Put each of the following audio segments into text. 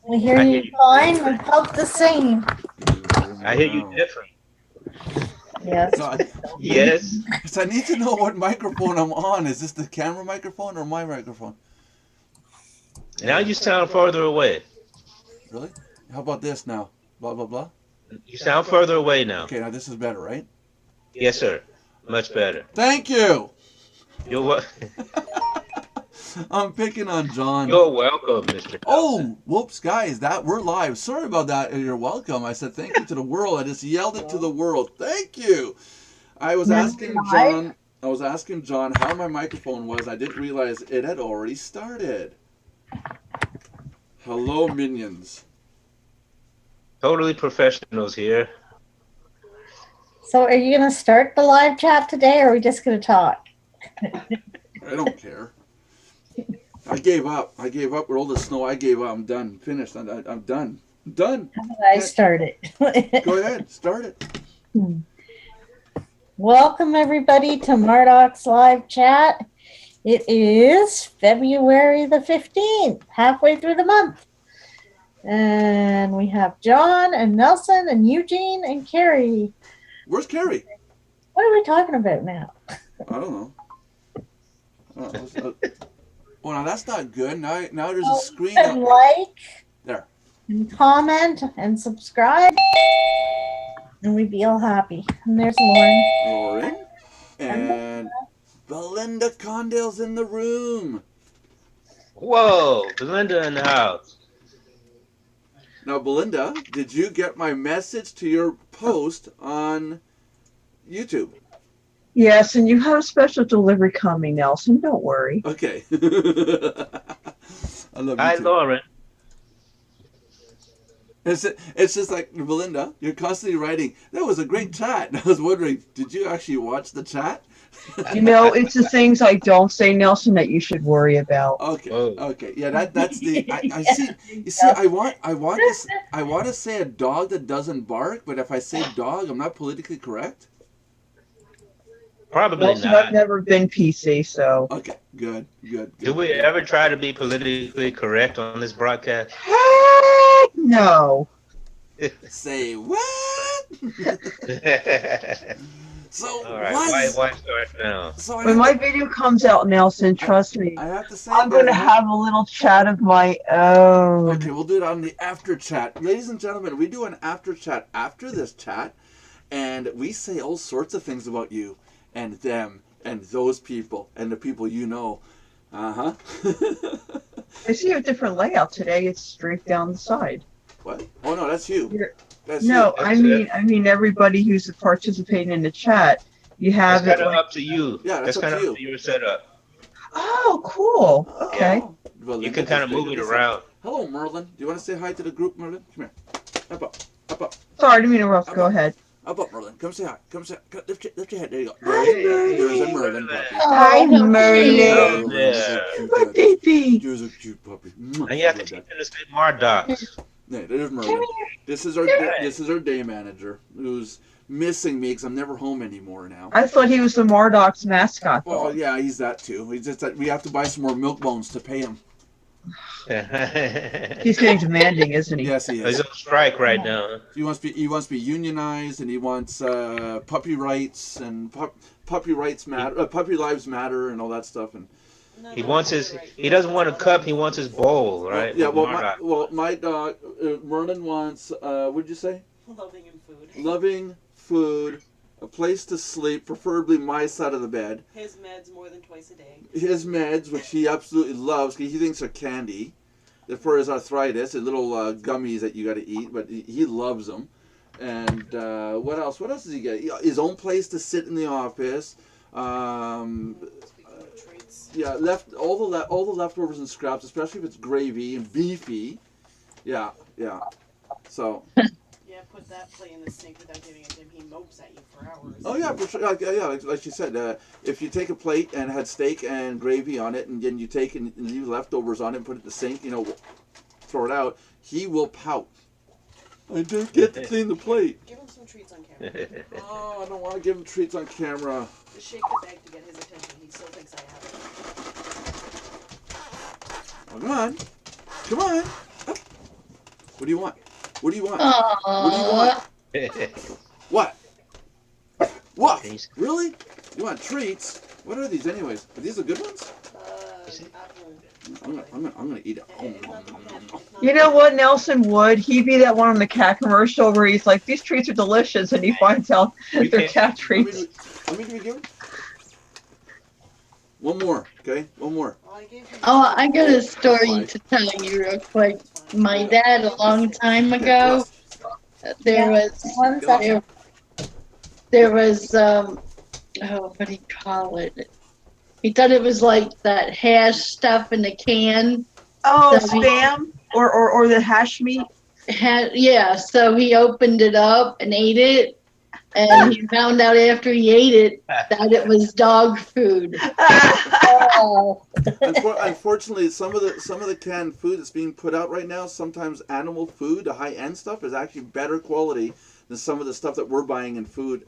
We hear you fine. About the same. I hear you different. Yes. Yes. So I need to know what microphone I'm on. Is this the camera microphone or my microphone? Now you sound further away. Really? How about this now? Blah, blah, blah. You sound further away now. Okay, now this is better, right? Yes, sir. Much better. Thank you. You're what? I'm picking on John. You're welcome, Mr. Oh, whoops, guys, we're live. Sorry about that. You're welcome. I said thank you to the world. I just yelled it to the world. Thank you. I was asking John how my microphone was. I didn't realize it had already started. Hello, minions. Totally professionals here. So are you going to start the live chat today, or are we just going to talk? I don't care. I gave up. With all the snow, I gave up. I'm done. Finished. I'm done. I'm done. How about I start it? Go ahead. Start it. Welcome, everybody, to Mardox Live Chat. It is February the 15th, halfway through the month. And we have John and Nelson and Eugene and Carrie. Where's Carrie? What are we talking about now? I don't know. Oh, now that's not good. Now there's a screen. Like, there, and comment and subscribe, and we'd be all happy. And there's Lauren. And Belinda Condell's in the room. Whoa, Belinda in the house. Now, Belinda, did you get my message to your post on YouTube? Yes, and you have a special delivery coming, Nelson. Don't worry. Okay. I love you. Hi, too. Lauren. It's just like, Belinda, you're constantly writing, that was a great chat. And I was wondering, did you actually watch the chat? You know, it's the things I don't say, Nelson, that you should worry about. Okay. Whoa. Okay. Yeah, that's the I see. You see, I want to say a dog that doesn't bark, but if I say dog, I'm not politically correct. Probably Nelson, not. I've never been PC, so. Okay. Good. Do we ever try to be politically correct on this broadcast? Heck no. Say what? So all right, why start now? So When my video comes out, Nelson, trust me, I have to say I'm going to have a little chat of my own. Okay, we'll do it on the after chat. Ladies and gentlemen, we do an after chat after this chat, and we say all sorts of things about you and them and those people and the people you know. Uh-huh. I see a different layout today. It's straight down the side. What? Oh, no, that's you. That's No, you. I mean everybody who's participating in the chat. You have That's it. kind of up to you. Yeah, that's kind up of to up to your setup. Oh, cool. Okay. Oh, well, You can kind of move it around. Hello, Merlin. Do you want to say hi to the group, Merlin? Come here. Up, up, up, up. Sorry, I didn't mean to interrupt. Go ahead. Up, up, Merlin. Come say hi. Come say hi. Lift your head. There you go. Hi, There's a Merlin. Merlin puppy. Hi, Merlin. Yeah. Look, baby. There's a cute puppy. And you have to keep in the same Mardox. Yeah, there's Merlin. This is our day manager who's missing me because I'm never home anymore now. I thought he was the Mardox mascot. Well, yeah, he's that too. He's just that we have to buy some more milk bones to pay him. He's getting demanding, isn't he? Yes, he He's is. on strike right now. He wants to be unionized, and he wants puppy rights and puppy rights matter, puppy lives matter, and all that stuff. And He doesn't want a cup. He wants his bowl, right? yeah, Mardox. my dog Merlin wants. What'd you say? Loving and food. Loving, food, a place to sleep, preferably my side of the bed. His meds more than twice a day. His meds, which he absolutely loves, he thinks are candy. They're for his arthritis, the little gummies that you got to eat, but he loves them. And what else? What else does he get? His own place to sit in the office. Yeah, all the leftovers and scraps, especially if it's gravy and beefy. Yeah. So. Yeah, put that plate in the sink without giving it to him. He mopes at you for hours. Oh yeah, for sure. Like she said, if you take a plate and had steak and gravy on it, and then you take and leave leftovers on it and put it in the sink, throw it out, he will pout. I didn't get to clean the plate. Give him some treats on camera. Oh, I don't want to give him treats on camera. Just shake the bag to get his attention. He still thinks I have it. Oh, come on. Up. What do you want? What do you want? What do you want? What? What? Treats. Really? You want treats? What are these anyways? Are these the good ones? Apple. I'm gonna eat it. You know what, Nelson would? He'd be that one on the cat commercial where he's like, "These treats are delicious," and he finds out You they're can't- cat Let treats. me give you one more, okay? One more. Well, I gave you Oh, I got a story Five. to tell you real quick. My dad, a long time Okay, ago, there was One second. there was oh, what do you call it? He thought it was like that hash stuff in a can. Oh, So he- spam or the hash meat. Yeah, so he opened it up and ate it, and he found out after he ate it that it was dog food. Oh. Unfortunately, some of the canned food that's being put out right now, sometimes animal food, the high end stuff, is actually better quality than some of the stuff that we're buying in food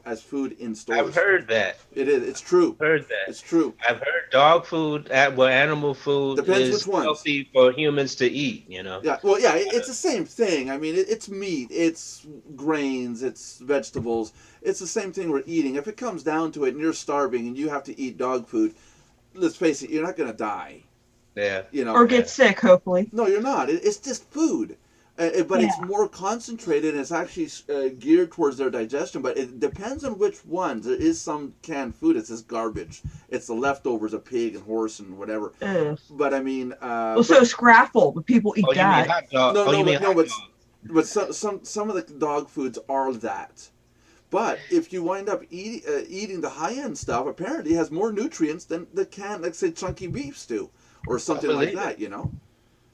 in stores. I've heard that. It is. It's true. Heard that. It's true. I've heard dog food, animal food Depends is which ones. healthy for humans to eat. You know. Yeah. Well, yeah. It's the same thing. I mean, it's meat. It's grains. It's vegetables. It's the same thing we're eating. If it comes down to it, and you're starving and you have to eat dog food, let's face it, you're not gonna die. Yeah. You know. Or get sick, hopefully. No, you're not. It's just food. But it's more concentrated, and it's actually geared towards their digestion. But it depends on which ones. There is some canned food. It's just garbage. It's the leftovers of pig and horse and whatever. Ugh. But I mean, Well, so scraffle, but people eat Oh, you mean that. hot dog? No, oh, no, you mean but- no, hot but- dog? but some of the dog foods are that. But if you wind up eating the high end stuff, apparently it has more nutrients than the canned, like say, chunky beefs do, or something like believe that. You know.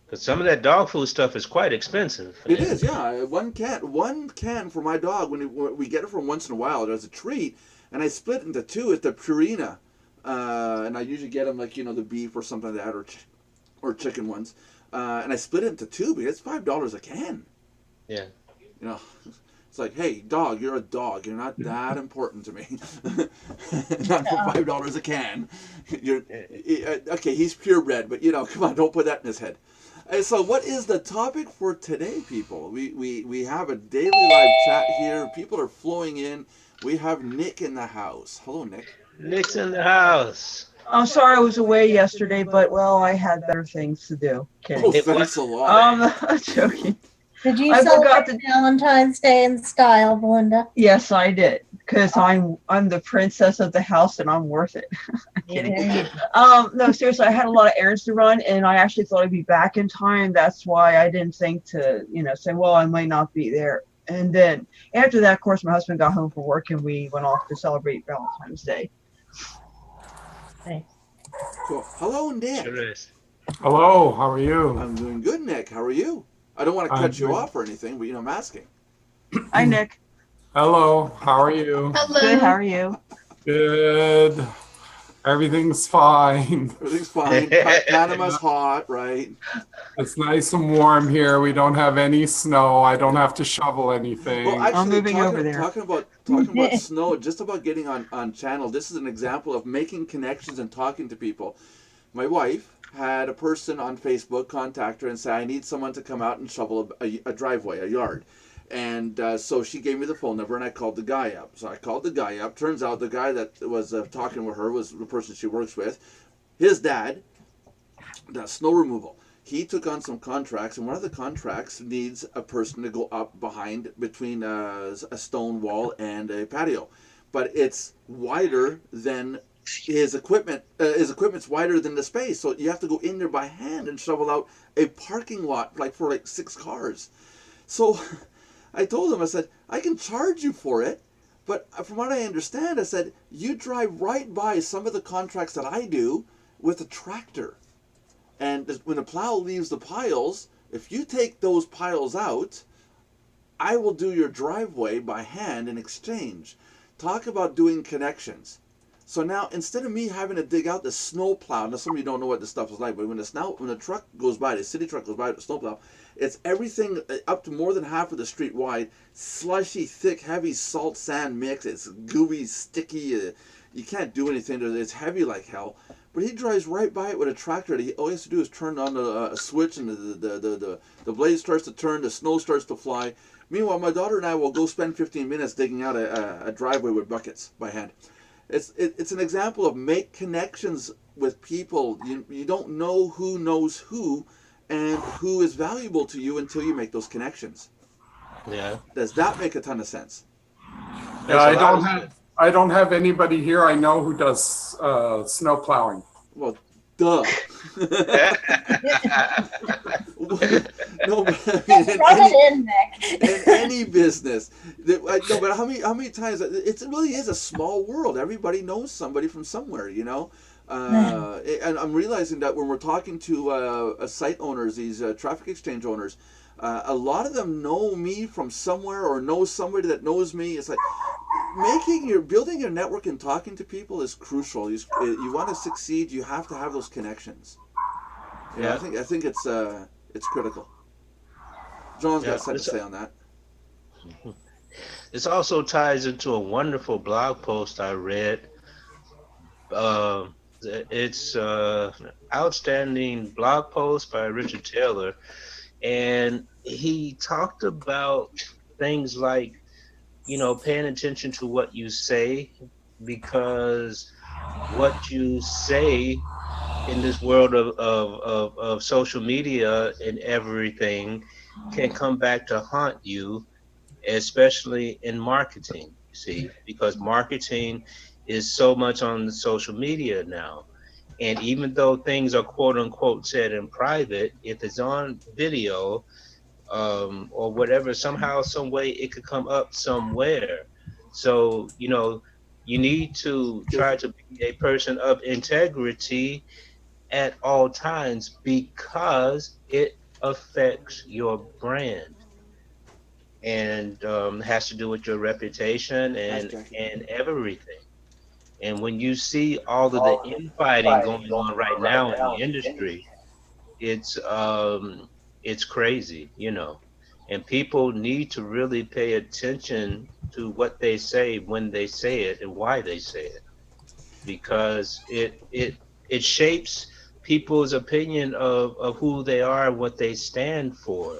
Because some of that dog food stuff is quite expensive. It is, yeah. One can for my dog. When we get it from once in a while, as a treat, and I split into two. It's the Purina, and I usually get them like the beef or something like that, or chicken ones, and I split it into two because it's $5 a can. Yeah. You know, it's like, hey, dog, you're a dog. You're not that important to me. Not for $5 a can. You're okay. He's purebred, but come on, don't put that in his head. And so what is the topic for today, people? We have a daily live chat here. People are flowing in. We have Nick in the house. Hello, Nick. Nick's in the house. I'm sorry I was away yesterday, but well, I had better things to do. Kidding. Oh, thanks a lot. I'm joking. Did you I forgot celebrate Valentine's Day in style, Belinda? Yes, I did, because I'm the princess of the house and I'm worth it. Kidding. No, seriously, I had a lot of errands to run, and I actually thought I'd be back in time. That's why I didn't think to, say, well, I might not be there. And then after that, of course, my husband got home from work, and we went off to celebrate Valentine's Day. Cool. Hello, Nick. Sure is. Hello, how are you? I'm doing good, Nick. How are you? I don't want to I'm cut you good. off or anything, but I'm asking. Hi, Nick. Hello, how are you? Good. How Hello. are you? Good. Everything's fine. Everything's fine. Panama's hot, right? It's nice and warm here. We don't have any snow. I don't have to shovel anything. Well, actually, I'm moving talking, over there. Talking about snow, just about getting on channel. This is an example of making connections and talking to people. My wife had a person on Facebook contact her and say, I need someone to come out and shovel a driveway, a yard. And so she gave me the phone number, and I called the guy up. So I called the guy up. Turns out the guy that was talking with her was the person she works with. His dad does snow removal. He took on some contracts, and one of the contracts needs a person to go up between a stone wall and a patio. But it's wider than his equipment. His equipment's wider than the space, so you have to go in there by hand and shovel out a parking lot for 6 cars. So I told him, I said, I can charge you for it, but from what I understand, I said, you drive right by some of the contracts that I do with a tractor. And when the plow leaves the piles, if you take those piles out, I will do your driveway by hand in exchange. Talk about doing connections. So now, instead of me having to dig out the snow plow, now some of you don't know what this stuff is like, but when the truck goes by, the city truck goes by with the snow plow, it's everything up to more than half of the street wide, slushy, thick, heavy salt sand mix. It's gooey, sticky. You can't do anything. It's heavy like hell. but he drives right by it with a tractor. All he has to do is turn on a switch, and the blade starts to turn, the snow starts to fly. Meanwhile, my daughter and I will go spend 15 minutes digging out a driveway with buckets by hand. It's an example of make connections with people. You don't know who knows who and who is valuable to you until you make those connections. Yeah. Does that make a ton of sense? Yeah, I don't have anybody here I know who does snow plowing. Well, duh. No, but I mean, in any business, no, but how many times it really is a small world. Everybody knows somebody from somewhere, you know. And I'm realizing that when we're talking to site owners, these traffic exchange owners, a lot of them know me from somewhere or know somebody that knows me. It's like building your network and talking to people is crucial. You want to succeed, you have to have those connections. Yeah, I think it's critical. John's got something to say on that. This also ties into a wonderful blog post I read. It's an outstanding blog post by Richard Taylor, and he talked about things like, paying attention to what you say, because what you say in this world of social media and everything can come back to haunt you, especially in marketing, you see, because marketing is so much on the social media now. And even though things are quote unquote said in private, if it's on video or whatever, somehow, some way it could come up somewhere. So, you need to try to be a person of integrity at all times, because it affects your brand and has to do with your reputation and everything. And when you see all of the infighting going on right now in the industry, it's crazy, and people need to really pay attention to what they say, when they say it, and why they say it, because it shapes people's opinion of who they are and what they stand for.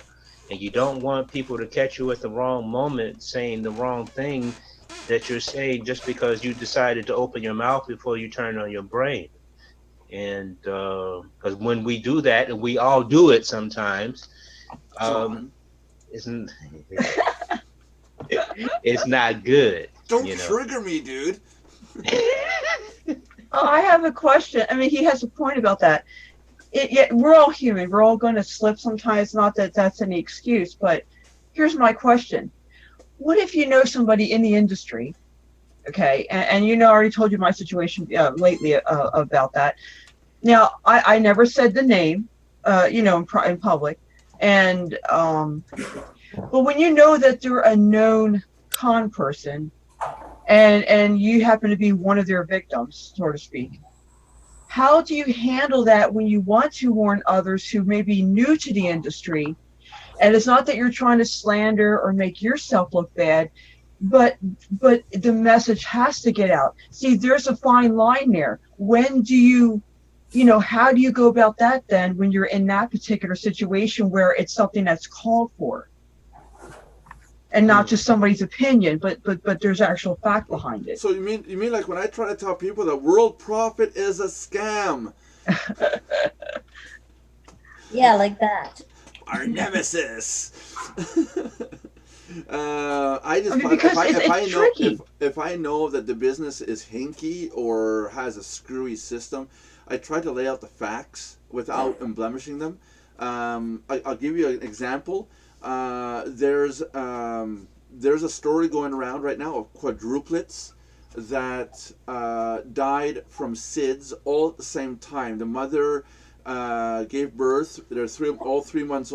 And you don't want people to catch you at the wrong moment saying the wrong thing that you're saying just because you decided to open your mouth before you turn on your brain. And because when we do that, and we all do it sometimes, it's not good. Don't trigger me, dude. I have a question. I mean, he has a point about that. We're all human. We're all going to slip sometimes. Not that that's any excuse, but here's my question. What if you know somebody in the industry, okay, and I already told you my situation lately about that. Now, I never said the name, in public, and but when you know that they're a known con person, and you happen to be one of their victims, so to speak, how do you handle that when you want to warn others who may be new to the industry? And it's not that you're trying to slander or make yourself look bad, but the message has to get out. See, there's a fine line there. When do you, how do you go about that then when you're in that particular situation where it's something that's called for? And not just somebody's opinion, but there's actual fact behind it. So you mean like when I try to tell people that World Profit is a scam? Yeah, like that. Our nemesis. I just if I know that the business is hinky or has a screwy system, I try to lay out the facts without embellishing them. I'll give you an example. There's a story going around right now of quadruplets that died from SIDS all at the same time. The mother gave birth. They're all 3 months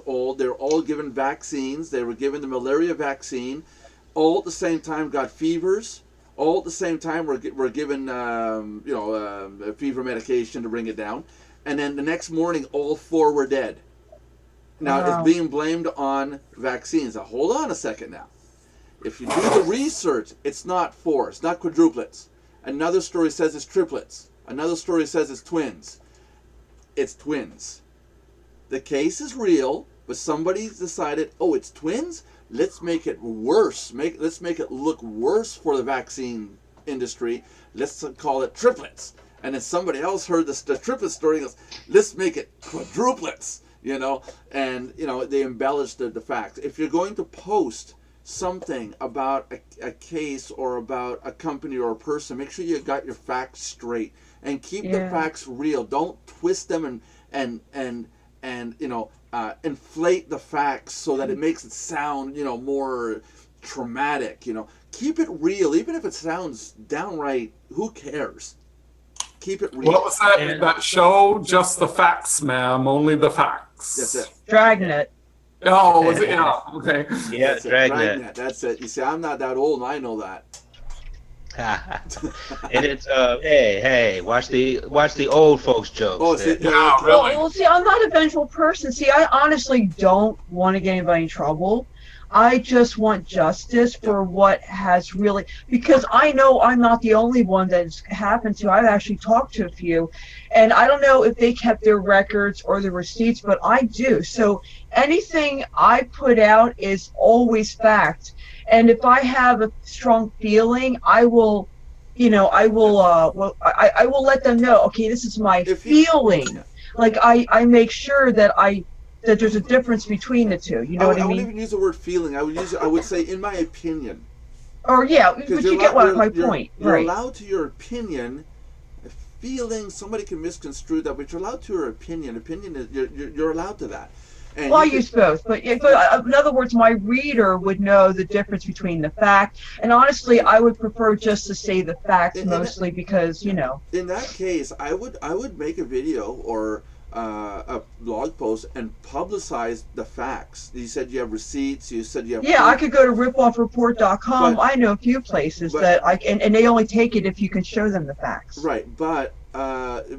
old. They're all given vaccines. They were given the malaria vaccine. All at the same time got fevers. All at the same time were given fever medication to bring it down. And then the next morning, all 4 were dead. Now, It's being blamed on vaccines. Now, hold on a second now. If you do the research, it's not 4. It's not quadruplets. Another story says it's triplets. Another story says it's twins. It's twins. The case is real, but somebody's decided, oh, it's twins? Let's make it worse. Let's make it look worse for the vaccine industry. Let's call it triplets. And then somebody else heard the triplet story and goes, let's make it quadruplets, you know? And, you know, they embellished the facts. If you're going to post something about a case or about a company or a person, make sure you got your facts straight and keep the facts real. Don't twist them and you know, inflate the facts so that it makes it sound, you know, more traumatic. You know, keep it real, even if it sounds downright. Who cares? Keep it real. What was that show? Just the facts, ma'am. Only the facts. That's it. Dragnet. Oh, was it? Yeah. Okay. Yeah, Dragnet. That's it. You see, I'm not that old, and I know that. And it's hey, watch the old folks jokes. Oh, see, Yeah, really. Well, see, I'm not a vengeful person. See, I honestly don't want to get anybody in trouble. I just want justice for what has really, because I know I'm not the only one that's happened to. I've actually talked to a few, and I don't know if they kept their records or the receipts, but I do. So anything I put out is always fact. And if I have a strong feeling, I will, you know, I will let them know, okay, this is my feeling. Like I make sure that there's a difference between the two. You know what I mean? I wouldn't even use the word feeling. I would say, in my opinion. Or yeah, but you get my point. You're Right. allowed to your opinion. Feeling, somebody can misconstrue that, but you're allowed to your opinion. Opinion is you're allowed to that. And well, I use both, but in other words, my reader would know the difference between the fact, and honestly, I would prefer just to say the facts mostly because, you know. In that case, I would make a video or a blog post and publicize the facts. You said you have receipts. You said you have. Yeah, I could go to ripoffreport.com. I know a few places that and they only take it if you can show them the facts. Right, but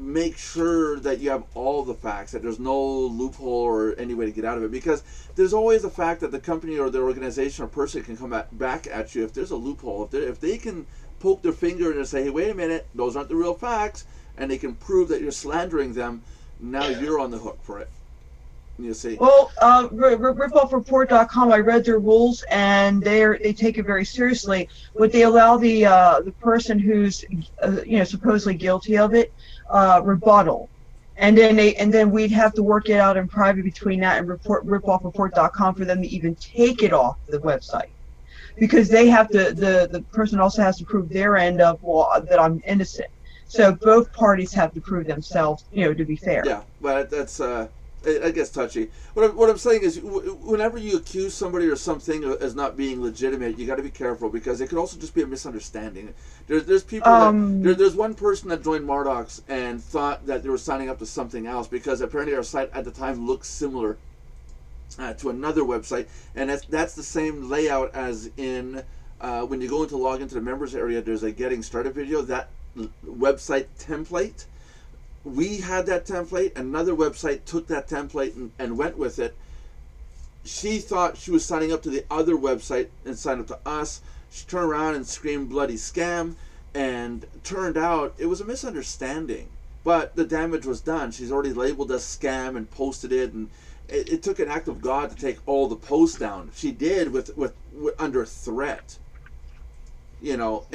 make sure that you have all the facts, that there's no loophole or any way to get out of it, because there's always the fact that the company or the organization or person can come back at you if there's a loophole. If they can poke their finger and say, hey, wait a minute, those aren't the real facts, and they can prove that you're slandering them, now you're on the hook for it. You see. Well, ripoffreport.com, I read their rules, and they take it very seriously. Would they allow the person who's supposedly guilty of it rebuttal, and then we'd have to work it out in private between that and ripoffreport.com for them to even take it off the website, because they have to. The person also has to prove their end of that I'm innocent. So both parties have to prove themselves, to be fair. Yeah, but that's I guess touchy. What I'm saying is, whenever you accuse somebody or something as not being legitimate, you got to be careful, because it could also just be a misunderstanding. There's people there's one person that joined Mardox and thought that they were signing up to something else, because apparently our site at the time looked similar to another website, and that's the same layout as in when you go into log into the members area. There's a getting started video. That website template. We had that template. Another website took that template and went with it. She thought she was signing up to the other website and signed up to us. She turned around and screamed bloody scam, and turned out it was a misunderstanding. But the damage was done. She's already labeled us scam and posted it, and it took an act of God to take all the posts down. She did with under threat. But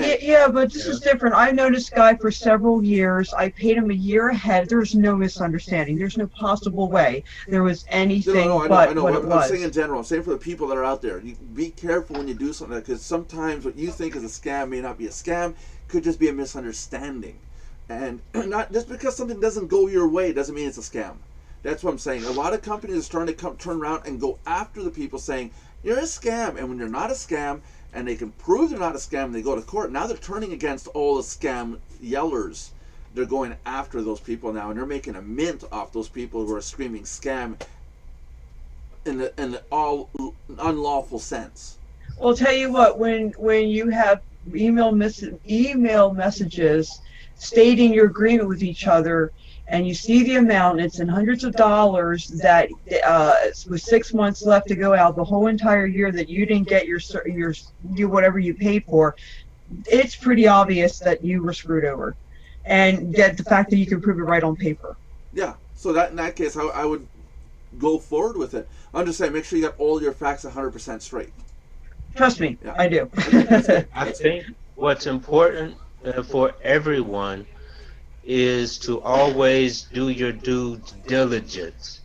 this is different. I've known this guy for several years. I paid him a year ahead. There's no misunderstanding. There's no possible way there was anything but what it was. I'm saying in general. I'm saying for the people that are out there. You be careful when you do something, because sometimes what you think is a scam may not be a scam. Could just be a misunderstanding. And not just because something doesn't go your way doesn't mean it's a scam. That's what I'm saying. A lot of companies are starting to turn around and go after the people saying, you're a scam. And when you're not a scam, and they can prove they're not a scam, they go to court. Now they're turning against all the scam yellers. They're going after those people now, and they're making a mint off those people who are screaming scam in the all unlawful sense. Well, I'll tell you what, when you have email messages stating your agreement with each other, and you see the amount, it's in hundreds of dollars, that with 6 months left to go out, the whole entire year that you didn't get your whatever you paid for, it's pretty obvious that you were screwed over. and get the fact that you can prove it right on paper. Yeah. So that in that case, I would go forward with it. I'm just saying, make sure you got all your facts 100% straight. Trust me, Yeah. I do. I think what's important for everyone is to always do your due diligence.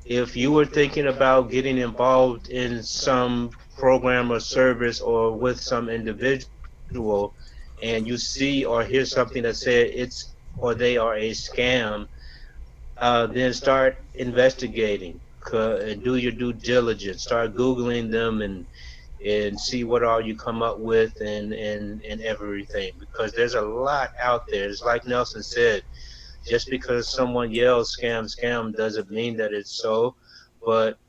If you were thinking about getting involved in some program or service or with some individual and you see or hear something that said it's or they are a scam, then start investigating and do your due diligence. Start Googling them and see what all you come up with and everything, because there's a lot out there. It's like Nelson said, just because someone yells scam scam doesn't mean that it's so, but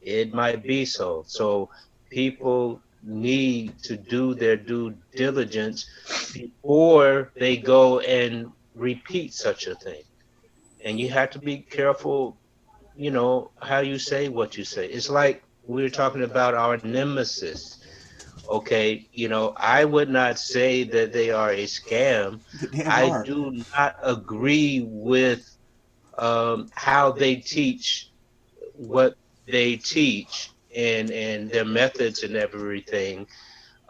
it might be so. So people need to do their due diligence before they go and repeat such a thing. And you have to be careful, how you say what you say. It's like we're talking about our nemesis. Okay, I would not say that they are a scam. The damn I are. do not agree with how they teach what they teach and their methods and everything,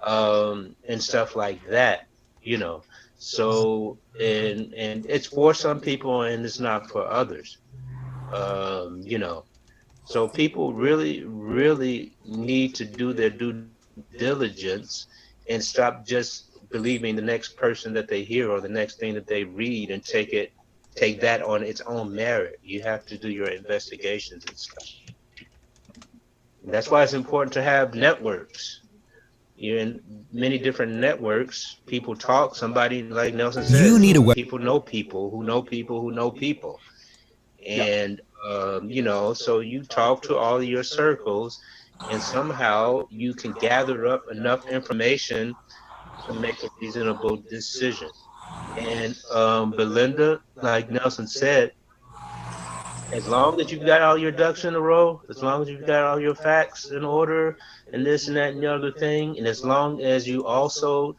and stuff like that. You know, so and it's for some people and it's not for others. You know, so people really, really need to do their due diligence and stop just believing the next person that they hear or the next thing that they read and take that on its own merit. You have to do your investigations and stuff. And that's why it's important to have networks. You're in many different networks. People talk. Somebody, like Nelson said, people know people who know people who know people. And so you talk to all of your circles, and somehow you can gather up enough information to make a reasonable decision. And Belinda, like Nelson said, as long as you've got all your ducks in a row, as long as you've got all your facts in order, and this and that and the other thing, and as long as you also,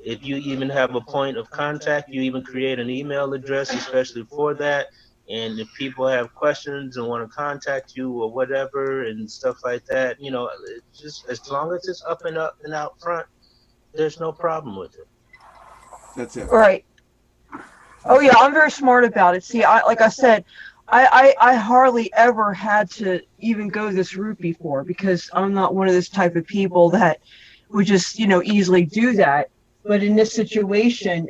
if you even have a point of contact, you even create an email address especially for that. And if people have questions and want to contact you or whatever and stuff like that, just as long as it's up and out front, there's no problem with it. That's it. Right. Oh yeah, I'm very smart about it. See, like I said, I hardly ever had to even go this route before because I'm not one of those type of people that would just, easily do that. But in this situation,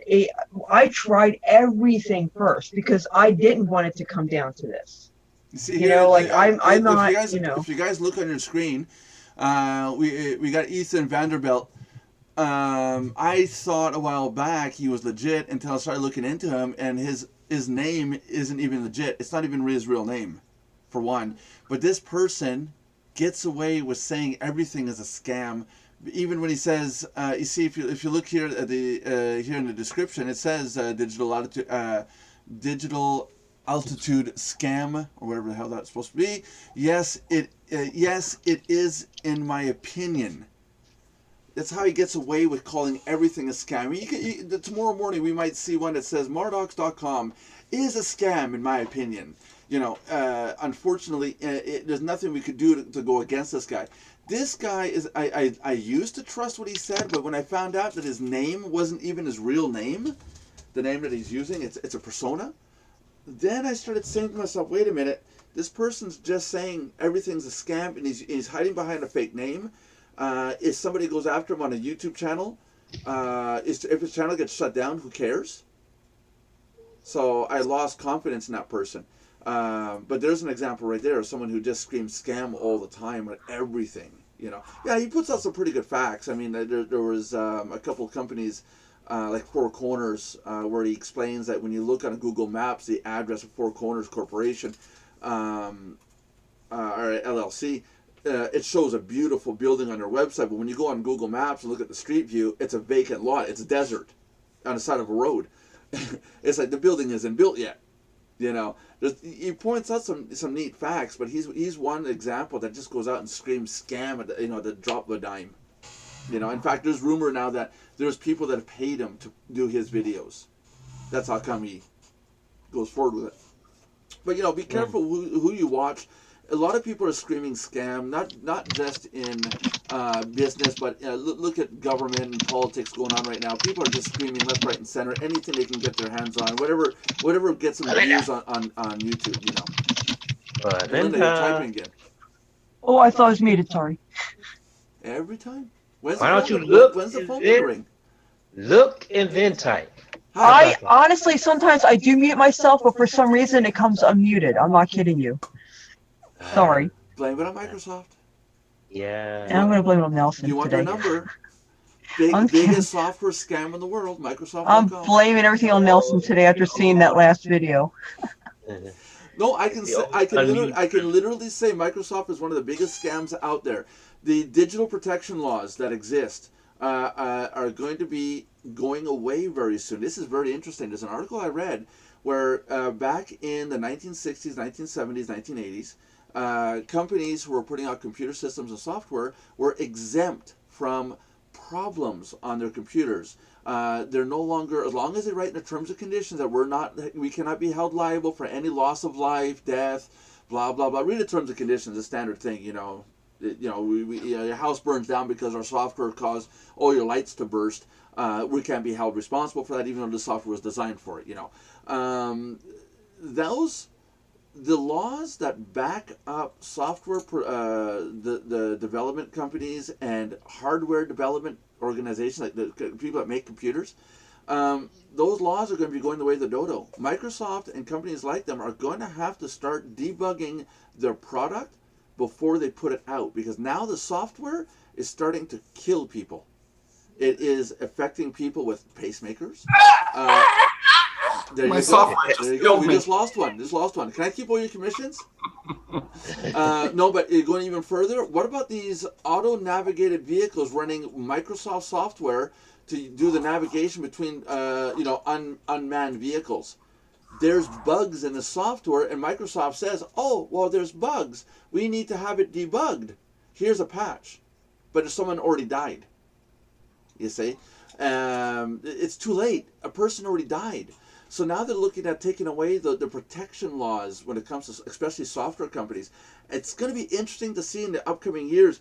I tried everything first because I didn't want it to come down to this. You see here, like I'm not, if you guys look on your screen, we got Ethan Vanderbilt. I thought a while back he was legit until I started looking into him, and his name isn't even legit. It's not even his real name, for one. But this person gets away with saying everything is a scam. Even when he says, you see, if you look here at the here in the description, it says digital altitude scam or whatever the hell that's supposed to be. Yes, it is, in my opinion. That's how he gets away with calling everything a scam. Tomorrow morning we might see one that says Mardox.com is a scam, in my opinion. Unfortunately, there's nothing we could do to go against this guy. This guy is, I used to trust what he said, but when I found out that his name wasn't even his real name, the name that he's using, it's a persona, then I started saying to myself, wait a minute, this person's just saying everything's a scam and he's hiding behind a fake name. If somebody goes after him on a YouTube channel, if his channel gets shut down, who cares? So I lost confidence in that person. But there's an example right there of someone who just screams scam all the time at everything. Yeah, he puts out some pretty good facts. I mean, there was a couple of companies like Four Corners where he explains that when you look on Google Maps, the address of Four Corners Corporation or LLC, it shows a beautiful building on their website, but when you go on Google Maps and look at the street view, it's a vacant lot. It's a desert on the side of a road. It's like the building isn't built yet. He points out some neat facts, but he's one example that just goes out and screams scam at the drop of a dime. In fact, there's rumor now that there's people that have paid him to do his videos. That's how come he goes forward with it. But be careful who you watch. A lot of people are screaming scam, not just in business, but look at government and politics going on right now. People are just screaming left, right, and center. Anything they can get their hands on, whatever gets them views on YouTube. Linda, you're typing again. Oh, I thought it was muted. Sorry. Every time. Why don't you look? When's the phone gonna ring? Look and then type. I honestly sometimes I do mute myself, but for some reason it comes unmuted. I'm not kidding you. Sorry. Blame it on Microsoft. Yeah. And I'm going to blame it on Nelson Do you want today. their number? Biggest software scam in the world, Microsoft. I'm blaming everything on Nelson today after seeing that last video. No, I can literally say Microsoft is one of the biggest scams out there. The digital protection laws that exist are going to be going away very soon. This is very interesting. There's an article I read where back in the 1960s, 1970s, 1980s, companies who were putting out computer systems and software were exempt from problems on their computers. They're no longer, as long as they write in the terms and conditions that we cannot be held liable for any loss of life, death, blah blah blah. Read the terms and conditions, a standard thing. Your house burns down because our software caused all your lights to burst. We can't be held responsible for that, even though the software was designed for it. The laws that back up software, the development companies and hardware development organizations, like the people that make computers, those laws are going to be going the way of the dodo. Microsoft and companies like them are going to have to start debugging their product before they put it out, because now the software is starting to kill people. It is affecting people with pacemakers. There My you software go. There you go. We just lost one. Can I keep all your commissions? No, but going even further, what about these auto-navigated vehicles running Microsoft software to do the navigation between, unmanned vehicles? There's bugs in the software, and Microsoft says, oh, well, there's bugs. We need to have it debugged. Here's a patch. But if someone already died, you see, it's too late. A person already died. So now they're looking at taking away the protection laws when it comes to especially software companies. It's going to be interesting to see in the upcoming years.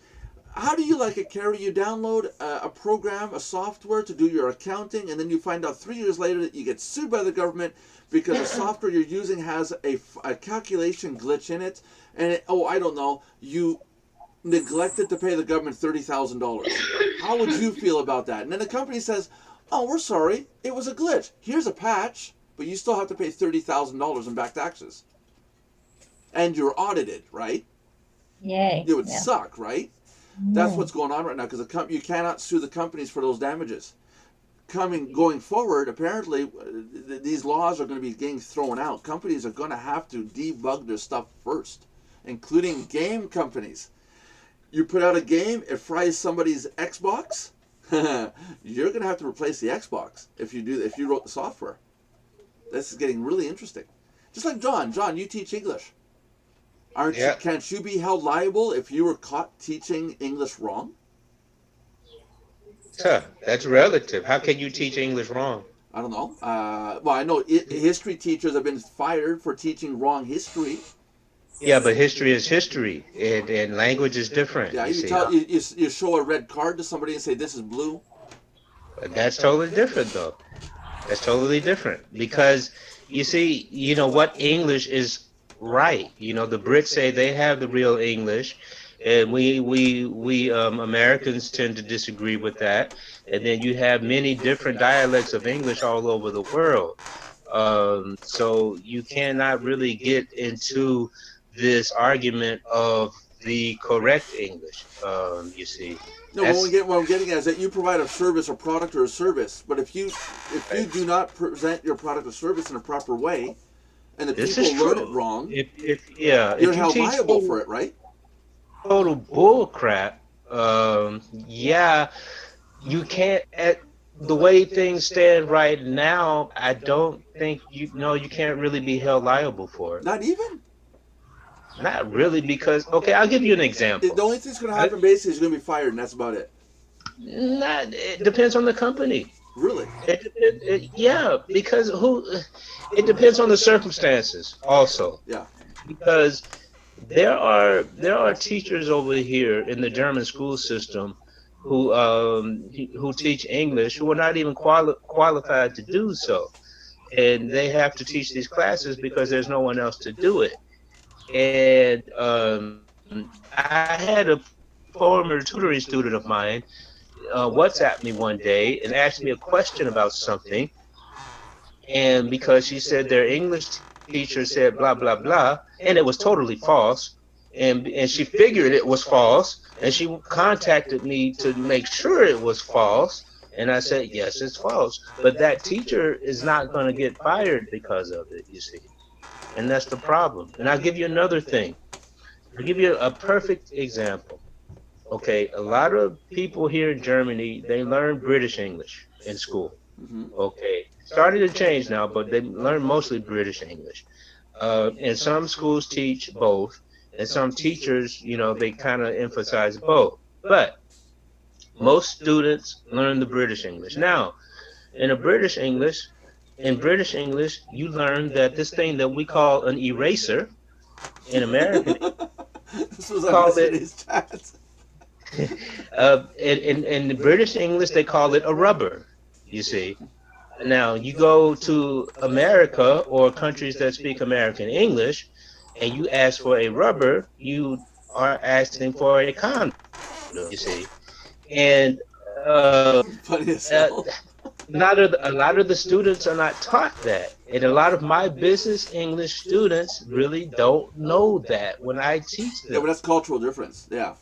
How do you like it, Carrie? You download a program, a software to do your accounting, and then you find out 3 years later that you get sued by the government because the software you're using has a calculation glitch in it, and you neglected to pay the government $30,000. How would you feel about that? And then the company says, oh, we're sorry, it was a glitch. Here's a patch, but you still have to pay $30,000 in back taxes. And you're audited, right? Yay. It would suck, right? That's what's going on right now, because you cannot sue the companies for those damages. Going forward, apparently, these laws are going to be getting thrown out. Companies are going to have to debug their stuff first, including game companies. You put out a game, it fries somebody's Xbox, you're going to have to replace the Xbox if you wrote the software. This is getting really interesting. Just like John. John, you teach English. Can't you be held liable if you were caught teaching English wrong? That's relative. How can you teach English wrong? I don't know. Well, I know history teachers have been fired for teaching wrong history. Yeah, but history is history, and language is different. Yeah, you show a red card to somebody and say, this is blue. That's totally different, though. That's totally different. Because, you see, what English is right. The Brits say they have the real English, and we Americans tend to disagree with that. And then you have many different dialects of English all over the world. So you cannot really get into this argument of the correct English, you see. No, what I'm getting at is that you provide a service, a product, or a service. But if you do not present your product or service in a proper way, and the people learn it wrong, you're held liable for it, right? Total bull crap. You can't. The way things stand right now, I don't think you can't really be held liable for it. Not even. Not really, because I'll give you an example. The only thing that's going to happen basically is you're going to be fired, and that's about it. It depends on the company. Really? Yeah, because it depends on the circumstances also. Yeah. Because there are teachers over here in the German school system who teach English who are not even qualified to do so, and they have to teach these classes because there's no one else to do it. And I had a former tutoring student of mine WhatsApp me one day and asked me a question about something, and because she said their English teacher said blah blah blah, and it was totally false, and she figured it was false, and she contacted me to make sure it was false, and I said yes, it's false, but that teacher is not going to get fired because of it, you see, and that's the problem. And I'll give you another thing. I'll give you a perfect example. Okay, a lot of people here in Germany, they learn British English in school. Mm-hmm. Okay, starting to change now, but they learn mostly British English. And some schools teach both, and some teachers, they kind of emphasize both. But most students learn the British English. Now, in a British English, in British English, you learn that this thing that we call an eraser in American, This was on call it yesterday's chat. in the British English they call it a rubber. You see. Now you go to America or countries that speak American English, and you ask for a rubber, you are asking for a condom. You see, and Funny as hell. a lot of the students are not taught that, and a lot of my business English students really don't know that when I teach Yeah, them. but that's cultural difference. Yeah.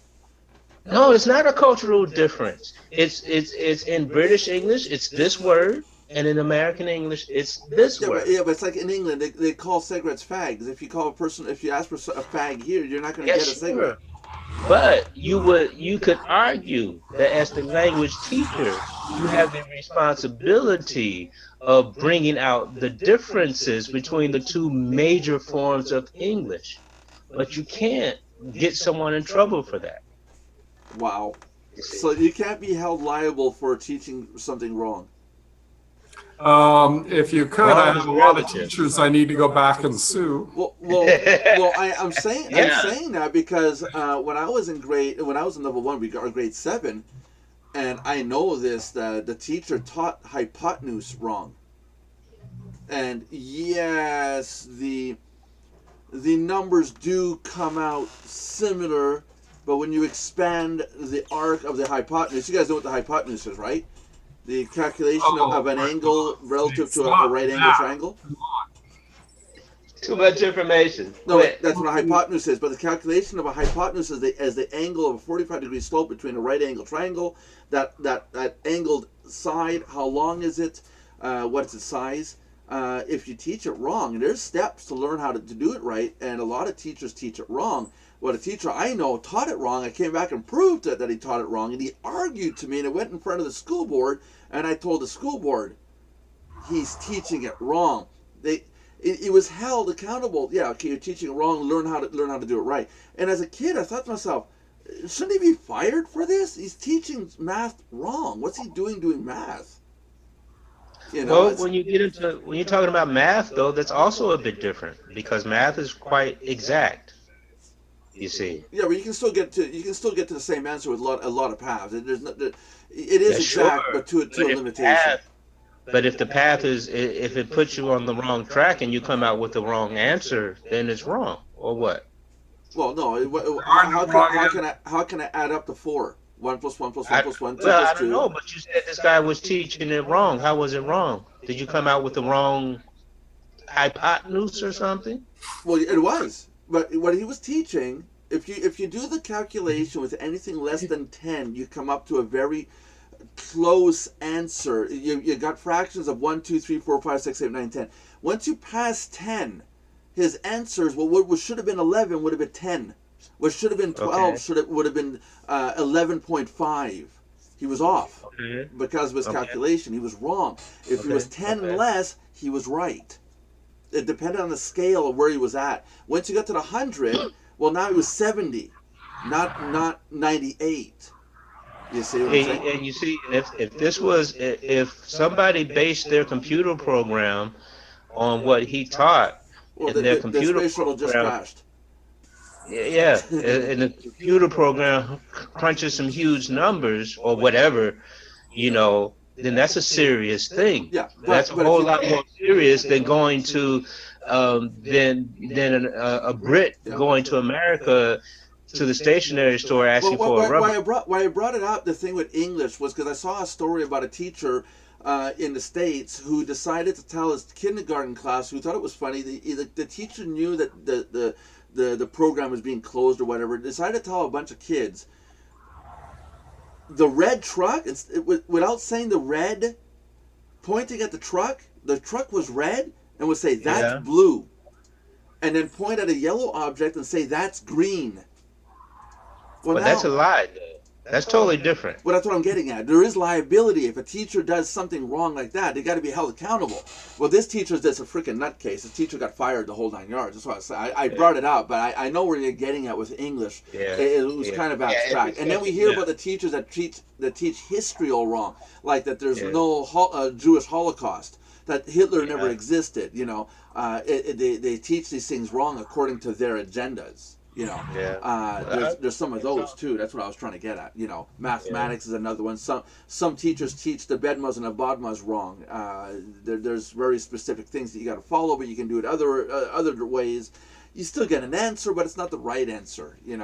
No, it's not a cultural difference. It's in British English, it's this word, and in American English, it's this word. But it's like in England, they call cigarettes fags. If you call a person, if you ask for a fag here, you're not going to Yeah, get a cigarette. sure. But you could argue that as the language teacher, you have the responsibility of bringing out the differences between the two major forms of English. But you can't get someone in trouble for that. Wow. You see. So you can't be held liable for teaching something wrong. If you could, I have a lot of teachers I need to go back and sue. I'm saying Yeah. I'm saying that because when I was in level 1, we got grade 7, and I know this that the teacher taught hypotenuse wrong. And yes, the numbers do come out similar, but when you expand the arc of the hypotenuse, you guys know what the hypotenuse is, right? The calculation of an angle relative to a right angle triangle. Too much information. No, wait, that's what a hypotenuse is. But the calculation of a hypotenuse is the angle of a 45-degree slope between a right angle triangle. That angled side, how long is it? What's its size? If you teach it wrong, and there's steps to learn how to do it right, and a lot of teachers teach it wrong. Well, a teacher I know taught it wrong. I came back and proved that he taught it wrong, and he argued to me, and it went in front of the school board, and I told the school board, he's teaching it wrong. It was held accountable. Yeah, okay, you're teaching it wrong. Learn how to do it right. And as a kid, I thought to myself, shouldn't he be fired for this? He's teaching math wrong. What's he doing math? Well, when you're talking about math, though, that's also a bit different because math is quite exact. You see. Yeah, but you can still get to the same answer with a lot of paths. It is exact, sure. but to a limitation. But if the path if it puts you on the wrong track and you come out with the wrong answer, then it's wrong, or what? Well, no. How can I add up to 4? 1 plus 1 plus 1 plus 1, 2 Well, plus I 2. don't know, but you said this guy was teaching it wrong. How was it wrong? Did you come out with the wrong hypotenuse or something? Well, it was. But what he was teaching, if you do the calculation with anything less than 10, you come up to a very close answer. You got fractions of 1, 2, 3, 4, 5, 6, 7, 8, 9, 10. Once you pass 10, his answers, what should have been 11 would have been 10. What should have been 12 would have been 11.5. He was off because of his calculation. He was wrong. If he was 10 less, he was right. It depended on the scale of where he was at. Once you got to the 100, well, now he was 70, not 98. You see what I'm saying? And you see, if somebody based their computer program on what he taught, Well, and their the computer space shuttle just program, crashed. yeah, and the computer program crunches some huge numbers or whatever, then that's a serious thing. Yeah, That's a but if whole you lot more serious than going to than a Brit going to America to the stationery store well, asking for a rubber. why I brought it up, the thing with English was because I saw a story about a teacher in the States who decided to tell his kindergarten class, who thought it was funny. The teacher knew that the program was being closed or whatever. Decided to tell a bunch of kids the red truck. Without saying the red, pointing at the truck was red and would say that's Yeah. blue, and then point at a yellow object and say that's green. Well, But that's a lie, though. That's totally different. Well, that's what I'm getting at. There is liability if a teacher does something wrong like that. They got to be held accountable. Well, this teacher's just a freaking nutcase. The teacher got fired the whole 9 yards. That's what I was saying. I brought it up, but I know where you're getting at with English. Yeah. It was kind of abstract. And then we hear about the teachers that teach history all wrong, like that there's no Jewish Holocaust, that Hitler never existed. They teach these things wrong according to their agendas. There's some of those too. That's what I was trying to get at. Mathematics is another one. Some teachers teach the Bedmas and the Bodmas wrong. There's very specific things that you got to follow, but you can do it other ways. You still get an answer, but it's not the right answer. But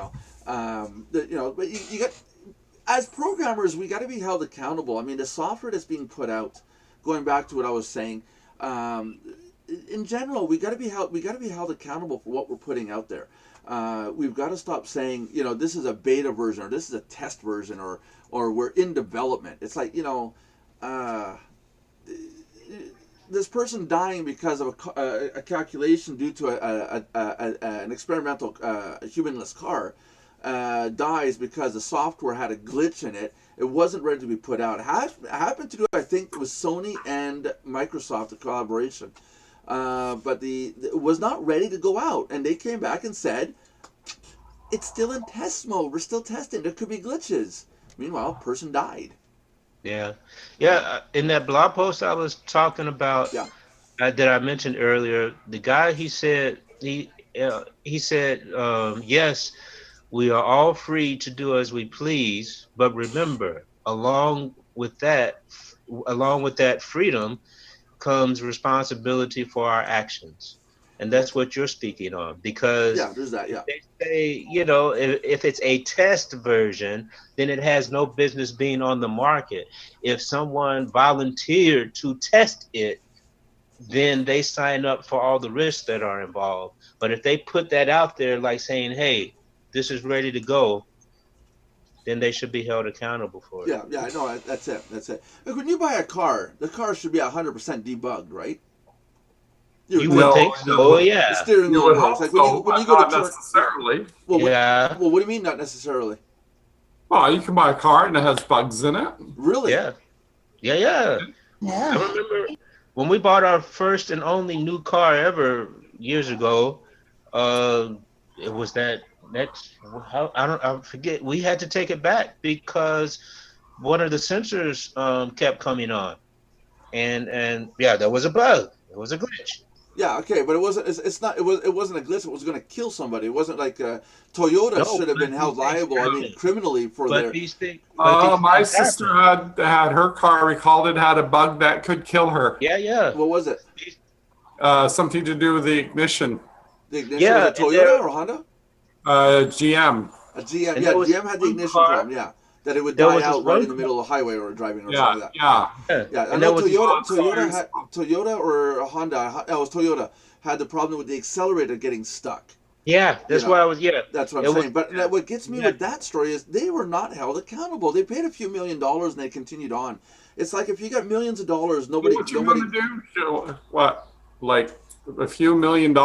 you got, as programmers, we got to be held accountable. I mean, the software that's being put out, going back to what I was saying, in general, we got to be held accountable for what we're putting out there. We've got to stop saying, this is a beta version or this is a test version or we're in development. It's like, this person dying because of a calculation due to an experimental humanless car dies because the software had a glitch in it. It wasn't ready to be put out. It happened to do, I think, with Sony and Microsoft, a collaboration. But it was not ready to go out, and they came back and said, it's still in test mode. We're still testing. There could be glitches. Meanwhile, person died. Yeah. In that blog post I was talking about, that I mentioned earlier, the guy, he said, yes, we are all free to do as we please, but remember, along with that freedom comes responsibility for our actions. And that's what you're speaking on, because there's that. They say, if it's a test version, then it has no business being on the market. If someone volunteered to test it, then they sign up for all the risks that are involved. But if they put that out there, like saying, hey, this is ready to go, then they should be held accountable for it. Yeah, I know. That's it. Like when you buy a car, the car should be 100% debugged, right? You would think so, yeah. The steering wheel works. Like when you go to not necessarily. Well, what do you mean not necessarily? Well, you can buy a car and it has bugs in it. Really? Yeah. I remember when we bought our first and only new car ever years ago. It was that I forget. We had to take it back because one of the sensors kept coming on, and there was a bug. It was a glitch. Yeah, okay, but it wasn't. It wasn't a glitch. It was going to kill somebody. It wasn't like Toyota should have been held liable. I mean, criminally for their. These things. My sister had her car recalled. It had a bug that could kill her. Yeah. What was it? Something to do with the ignition. The ignition was a Toyota or Honda? GM. A GM. GM had the ignition problem. Yeah. That it would die out right in the middle of the highway or driving or something like that. Yeah. I know Toyota or Honda, it was Toyota, had the problem with the accelerator getting stuck. Yeah, that's why I was, That's what I'm saying. But what gets me with that story is they were not held accountable. They paid a few $1 million and they continued on. It's like if you got millions of dollars, nobody... What you going to do? What? Like a few $1 million?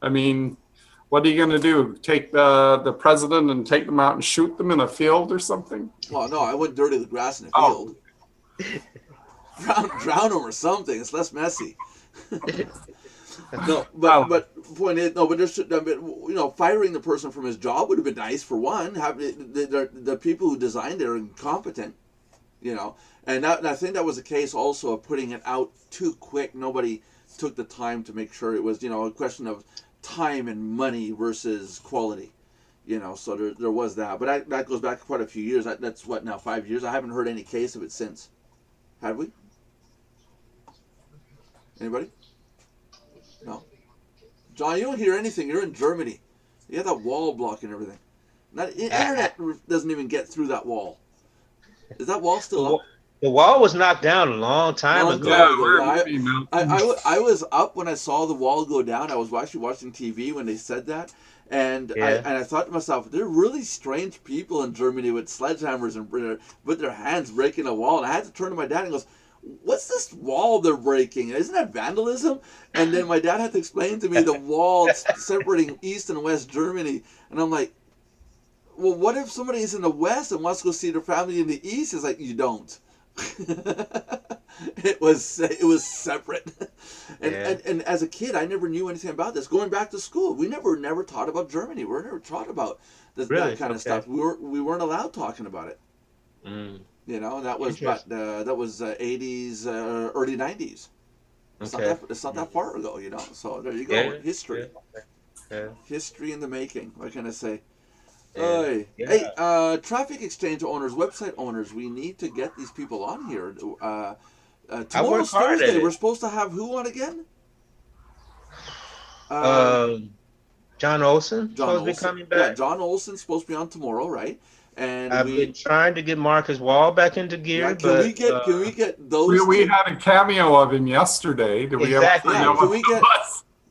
I mean... What are you going to do? Take the president and take them out and shoot them in a field or something? Well, no, I wouldn't dirty the grass in a field. Drown them or something. It's less messy. No, but point is, no, but there's, I mean, firing the person from his job would have been nice for one. Have the people who designed it are incompetent, and I think that was the case also of putting it out too quick. Nobody took the time to make sure it was, a question of time and money versus quality. So there was that, but that goes back quite a few years. That's what now, 5 years. I haven't heard any case of it since. Have we? Anybody? No. John, you don't hear anything. You're in Germany. You have that wall blocking everything. Internet doesn't even get through that wall. Is that wall still up? The wall was knocked down a long time ago. I was up when I saw the wall go down. I was actually watching TV when they said that. And I thought to myself, they're really strange people in Germany with sledgehammers and with their hands breaking a wall. And I had to turn to my dad and goes, what's this wall they're breaking? Isn't that vandalism? And then my dad had to explain to me the wall separating East and West Germany. And I'm like, well, what if somebody's in the West and wants to go see their family in the East? It's like, you don't. It was separate. And as a kid, I never knew anything about this. Going back to school, we never taught about Germany. We were never taught about that kind of stuff. We weren't allowed talking about it. Mm. That was 80s, early 90s. It's not that far ago, So there you go. Yeah. History. Yeah. History in the making. What can I say? Yeah. Hey, traffic exchange owners, website owners, we need to get these people on here. Tomorrow's Thursday. We're supposed to have who on again? John Olson. Supposed to be coming back. Yeah, John Olson's supposed to be on tomorrow, right? And I've been trying to get Marcus Wall back into gear. Yeah, can we get those? We had a cameo of him yesterday. Did we exactly.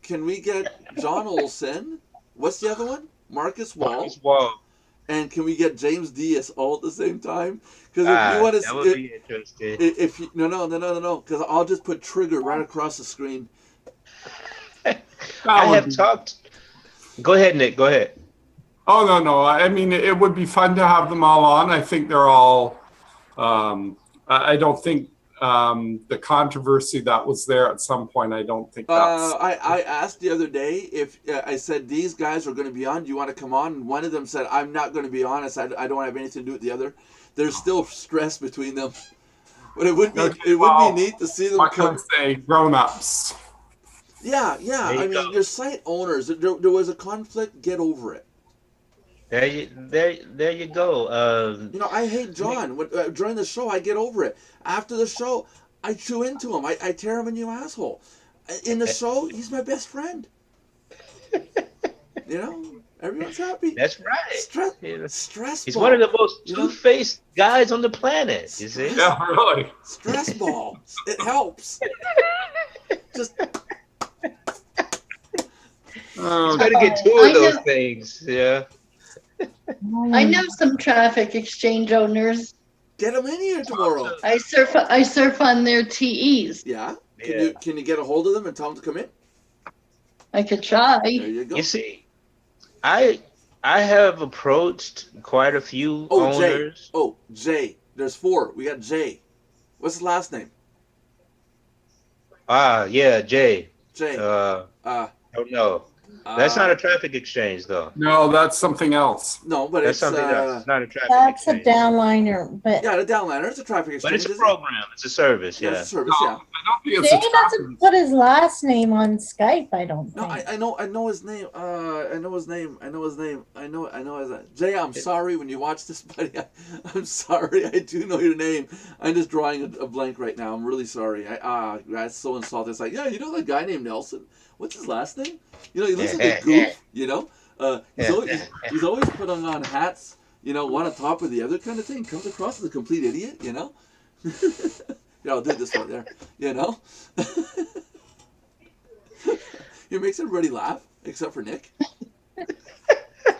Can we get John Olson? What's the other one? Marcus Wall. Marcus Wall. And can we get James Diaz all at the same time? Because if you want to, that would be interesting. If you, no, because I'll just put Trigger right across the screen. I have talked. Go ahead, Nick. Go ahead. Oh no! I mean, it would be fun to have them all on. I think they're all. I don't think the controversy that was there at some point. I don't think that's. I asked the other day if I said these guys are going to be on. Do you want to come on? And one of them said, "I'm not going to be on." I said, "I don't have anything to do with the other." There's still stress between them, but it would be would be neat to see them. What can I say? Grown-ups. Yeah. I mean, you're site owners. There was a conflict. Get over it. There you go. I hate John. During the show, I get over it. After the show, I chew into him. I tear him a new asshole. In the show, he's my best friend. Everyone's happy. That's right. Stress. He's one of the most two-faced guys on the planet. You see? Yeah, really. Stress ball. It helps. Just. Got to get two of those things. Yeah. I know some traffic exchange owners. Get them in here tomorrow. I surf on their TEs. Yeah. Can you get a hold of them and tell them to come in? I could try. There you go. You see, I have approached quite a few owners. Jay. There's 4. We got Jay. What's his last name? Yeah, Jay. Jay. I don't know. That's not a traffic exchange, though. No, that's something else. No, but that's it's something else. Not a traffic That's exchange. a downliner, but the downliner. It's a traffic exchange. But it's a program. It's a service. Yeah. It's a service. No, Yeah. I don't think it's Jay doesn't put his last name on Skype. I don't think. No, I know his name. I know his name. I know his name. Jay, I'm sorry when you watch this, buddy. I'm sorry. I do know your name. I'm just drawing a blank right now. I'm really sorry. That's so insulting. It's like, that guy named Nelson. What's his last name? He looks like a goof. He's always putting on hats. One on top of the other kind of thing. Comes across as a complete idiot. Yeah, I'll do this right there. He makes everybody laugh except for Nick.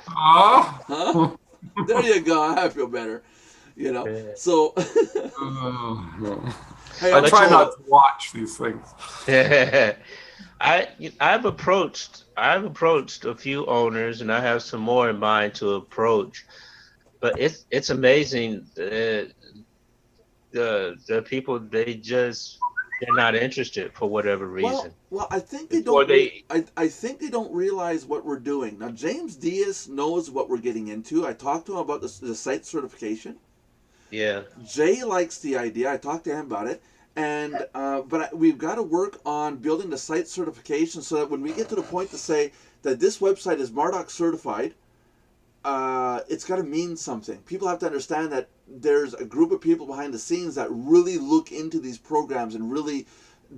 Huh? There you go. I feel better. So. Hey, I try not to watch these things. I've approached a few owners, and I have some more in mind to approach. But it's amazing the people, they they're not interested for whatever reason. Well, I think they Or don't. they, I think they don't realize what we're doing now. James Diaz knows what we're getting into. I talked to him about the site certification. yeah, Jay likes the idea. I talked to him about it, and we've got to work on building the site certification so that when we get to the point to say that this website is Mardox certified, it's got to mean something. People have to understand that there's a group of people behind the scenes that really look into these programs and really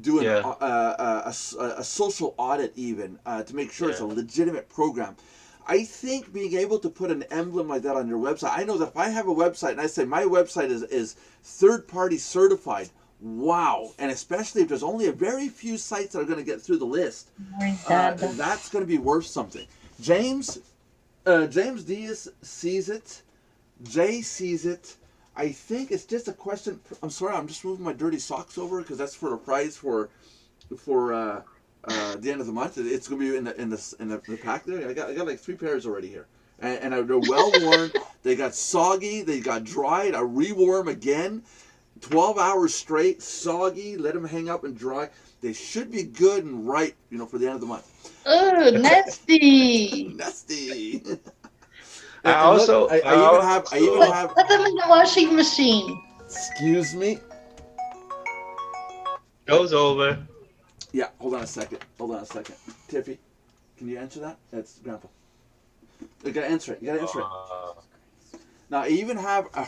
do a social audit even to make sure it's a legitimate program. I think being able to put an emblem like that on your website, I know that if I have a website and I say my website is third-party certified, wow, and especially if there's only a very few sites that are going to get through the list, that's going to be worth something. James Diaz sees it. Jay sees it. I think it's just a question. I'm sorry, I'm just moving my dirty socks over because that's for a prize for the end of the month. It's going to be in the pack there. I got like 3 pairs already here, and they're well worn. They got soggy. They got dried. I rewarm them again. 12 hours straight, soggy. Let them hang up and dry. They should be good and right, for the end of the month. Oh, nasty. Nasty. I even have. Put them in the washing machine. Excuse me. goes over. Yeah, hold on a second. Tiffy, can you answer that? That's Grandpa. You gotta answer it. Now, I even have a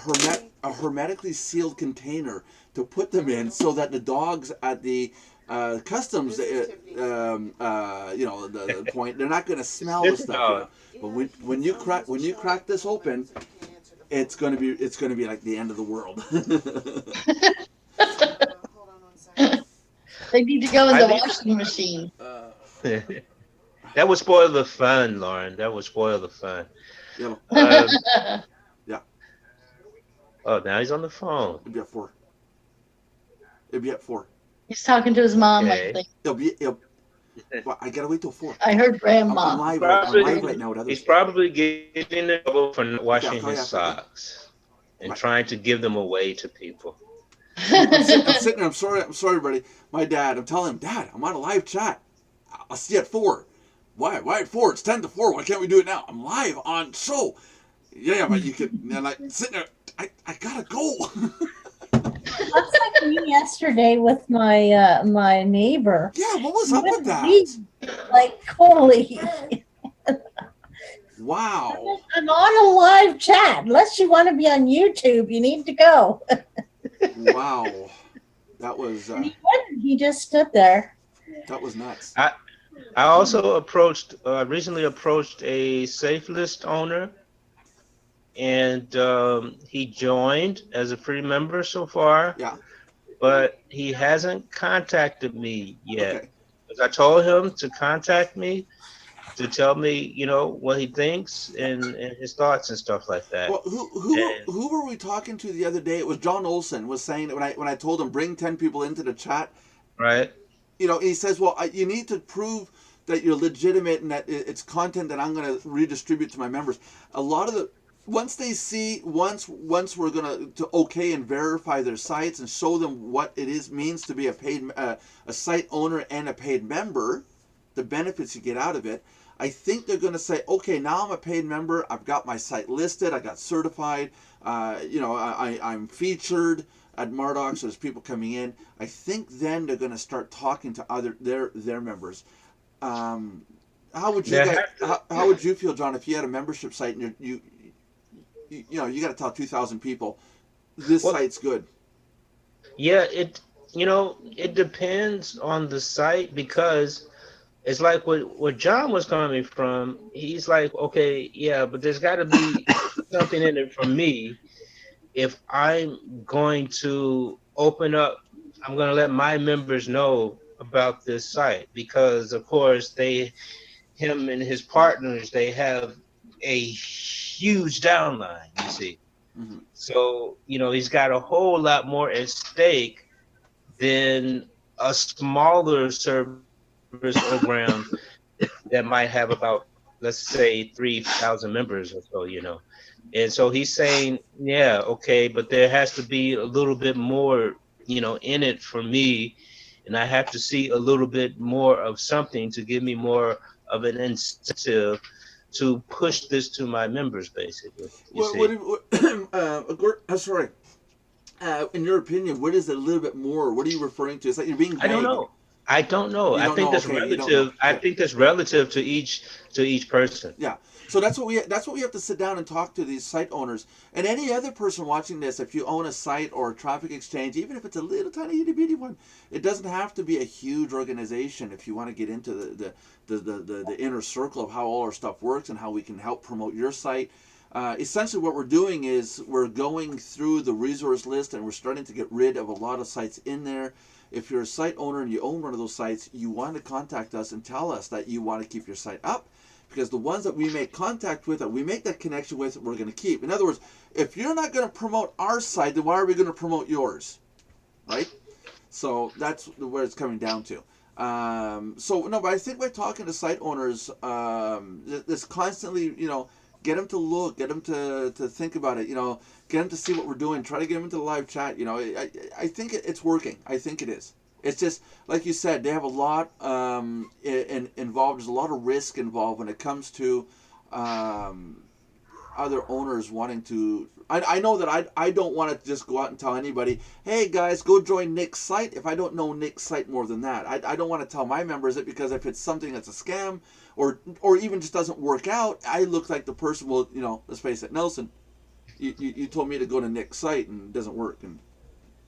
hermetically sealed container to put them in so that the dogs at the customs, the point, they're not going to smell the stuff. But when you crack this open, it's going to be like the end of the world. Hold on 1 second. They need to go in the washing machine. That would spoil the fun, Lauren. That would spoil the fun. Yeah. Yeah. Oh, now he's on the phone. It'll be at 4. He's talking to his mom, Okay. I think. Well, I gotta wait till 4. I heard grandma. I'm live right now with others. He's probably getting in trouble for not washing his socks and trying to give them away to people. I'm sitting there. I'm sorry, everybody. My dad. I'm telling him, Dad, I'm on a live chat. I'll see you at 4. Why at 4? It's 10 to 4. Why can't we do it now? I'm live on show. Yeah, but you could. And like sitting there. I gotta go. That's like me yesterday with my my neighbor. Yeah, what was up with that? Like, holy. Wow. I'm on a live chat. Unless you want to be on YouTube, you need to go. Wow. That was. And he wouldn't. He just stood there. That was nuts. I also recently approached a Safe List owner, and he joined as a free member so far. Yeah. But he hasn't contacted me yet. Okay. Because I told him to contact me to tell me, what he thinks and his thoughts and stuff like that. Well, who were we talking to the other day? It was John Olson was saying that when I told him bring 10 people into the chat. Right. He says, well, you need to prove that you're legitimate and that it's content that I'm going to redistribute to my members. A lot of once we're going to okay and verify their sites and show them what it means to be a paid a site owner and a paid member, the benefits you get out of it, I think they're going to say, okay, now I'm a paid member. I've got my site listed. I got certified. I'm featured at Mardox. There's people coming in. I think then they're going to start talking to their members. How would you feel, John, if you had a membership site and you got to tell 2,000 people this site's good? Yeah, it depends on the site, because it's like what John was coming from. He's like, okay, yeah, but there's got to be something in it for me. If I'm going to open up, I'm going to let my members know about this site, because of course him and his partners, they have a huge downline, you see. Mm-hmm. So, he's got a whole lot more at stake than a smaller service program that might have about, let's say, 3,000 members or so, And so he's saying, yeah, okay, but there has to be a little bit more, in it for me. and I have to see a little bit more of something to give me more of an incentive to push this to my members, basically. You see. Sorry. In your opinion, what is it a little bit more? What are you referring to? It's like you're being I don't vague. know. I don't know. You I don't think know. that's Okay, you don't know. relative. I Okay. think that's relative to each person. Yeah. So that's what we have to sit down and talk to these site owners and any other person watching this. If you own a site or a traffic exchange, even if it's a little tiny itty bitty one, it doesn't have to be a huge organization. If you want to get into the inner circle of how all our stuff works and how we can help promote your site. Essentially, what we're doing is we're going through the resource list and we're starting to get rid of a lot of sites in there. If you're a site owner and you own one of those sites, you want to contact us and tell us that you want to keep your site up, because the ones that we make contact with, that we make that connection with, we're going to keep. In other words, if you're not going to promote our site, then why are we going to promote yours, right? So that's where it's coming down to. But I think by talking to site owners, this constantly, get them to look, get them to think about it, get them to see what we're doing, try to get them into the live chat. I think it's working. I think it is. It's just, like you said, they have a lot involved. There's a lot of risk involved when it comes to other owners wanting to. I know that I don't want to just go out and tell anybody, hey guys, go join Nick's site, if I don't know Nick's site more than that. I don't want to tell my members it, because if it's something that's a scam or even just doesn't work out, I look like the person. Well, let's face it, Nelson, you told me to go to Nick's site and it doesn't work. And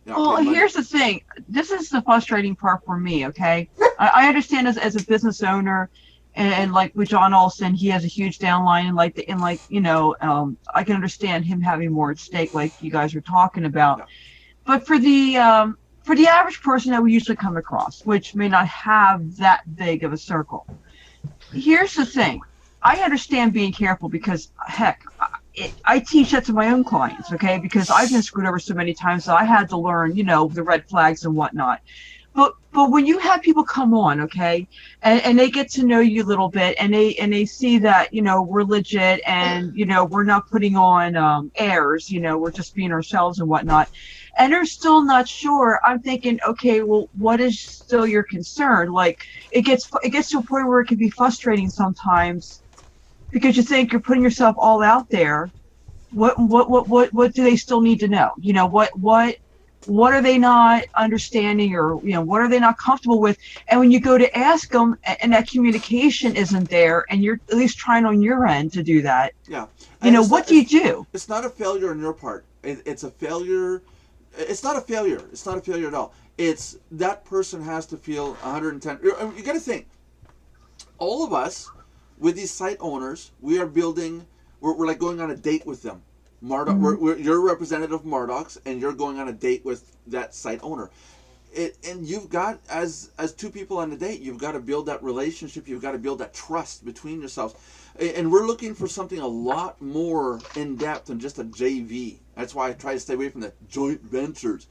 well, here's the thing. This is the frustrating part for me, okay? I understand as a business owner, and like with John Olson, he has a huge downline, and I can understand him having more at stake, like you guys are talking about. Yeah. But for the average person that we usually come across, which may not have that big of a circle, here's the thing. I understand being careful because, heck, I teach that to my own clients, okay? Because I've been screwed over so many times that I had to learn, the red flags and whatnot. But when you have people come on, okay, and they get to know you a little bit, and they see that we're legit, and we're not putting on airs, we're just being ourselves and whatnot, and they're still not sure. I'm thinking, okay, well, what is still your concern? Like it gets to a point where it can be frustrating sometimes, because you think you're putting yourself all out there. What do they still need to know? What are they not understanding, or what are they not comfortable with? And when you go to ask them, and that communication isn't there, and you're at least trying on your end to do that. Yeah. What do you do? It's not a failure on your part. It's a failure. It's not a failure. It's not a failure at all. It's that person has to feel 110. You got to think. All of us, with these site owners, we are building. We're like going on a date with them. You're a representative of Mardox, and you're going on a date with that site owner. And you've got, as two people on a date, you've got to build that relationship. You've got to build that trust between yourselves. And we're looking for something a lot more in depth than just a JV. That's why I try to stay away from the joint ventures,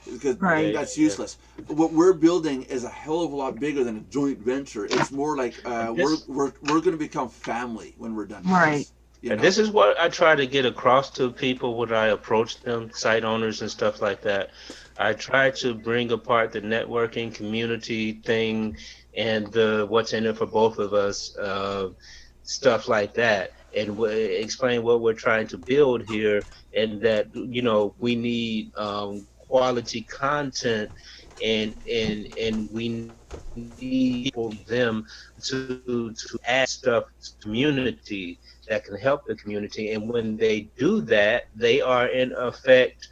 because that's useless. What we're building is a hell of a lot bigger than a joint venture. It's more like we're going to become family when we're done. Right. And this is what I try to get across to people when I approach them, site owners and stuff like that. I try to bring apart the networking community thing and the what's in it for both of us, stuff like that, and explain what we're trying to build here, and that we need quality content, and we need them to add stuff to the community that can help the community. And when they do that, they are in effect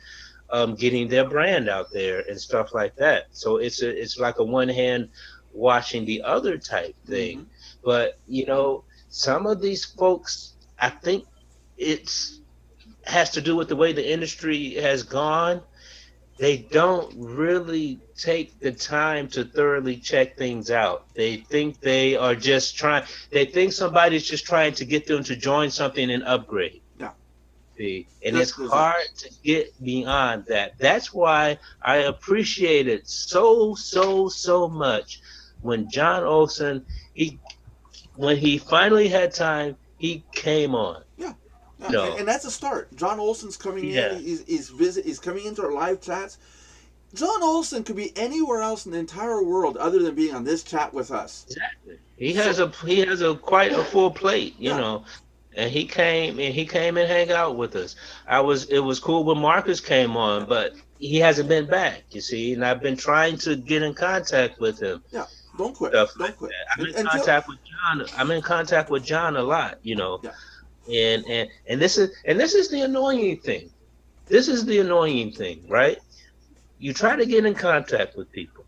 getting their brand out there and stuff like that. So it's like a one hand washing the other type thing. Mm-hmm. But some of these folks, I think has to do with the way the industry has gone. They don't really take the time to thoroughly check things out. They think they are just they think somebody's just trying to get them to join something and upgrade. Yeah. See? And it's hard to get beyond that. That's why I appreciate it so much when John Olson, when he finally had time, he came on. Yeah. And that's a start. John Olson's coming in. He's coming into our live chats. John Olson could be anywhere else in the entire world other than being on this chat with us. Exactly. He has a quite a full plate, you Yeah. know. And he came and hang out with us. It was cool when Marcus came on, but he hasn't been back, you see, and I've been trying to get in contact with him. Yeah. Don't quit. Stuff Don't like quit. that. I'm in Until contact with John. I'm in contact with John a lot, you know. yeah. And this is the annoying thing. This is the annoying thing, right? You try to get in contact with people,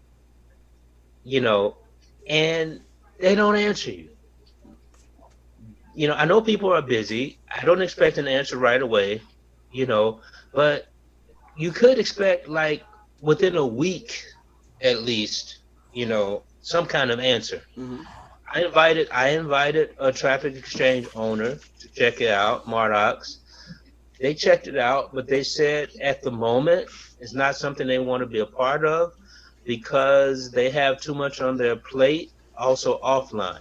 you know, and they don't answer you. I know people are busy. I don't expect an answer right away, you know, but you could expect like within a week at least, some kind of answer. Mm-hmm. I invited a traffic exchange owner to check it out, Mardox. They checked it out, but they said at the moment it's not something they want to be a part of because they have too much on their plate, also offline.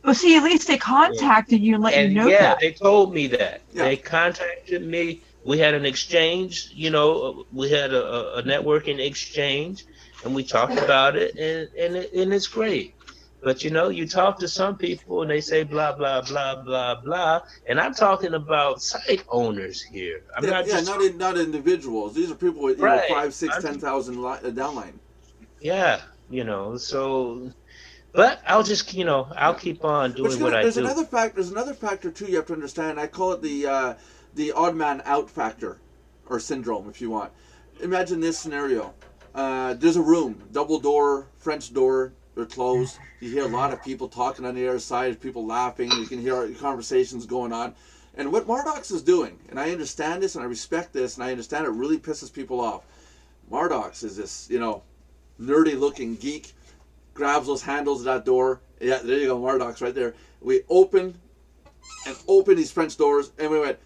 Well, see, at least they contacted you and let you And know yeah, that. they told me that. Yeah. They contacted me. We had an exchange, we had a networking exchange, and we talked about it, and it's great. But you talk to some people and they say blah blah blah blah blah, and I'm talking about site owners here. I'm not just not individuals. These are people with right. 5, 6, 10,000 downline. Yeah, so. But I'll just, I'll keep on doing what I do. There's another factor too. You have to understand. I call it the odd man out factor, or syndrome, if you want. Imagine this scenario. There's a room, double door, French door. They're closed. You hear a lot of people talking on the other side, people laughing. You can hear conversations going on. And what Mardox is doing, and I understand this, and I respect this, and I understand it really pisses people off. Mardox is this, nerdy-looking geek. Grabs those handles of that door. Yeah, there you go, Mardox right there. We opened these French doors, and we went,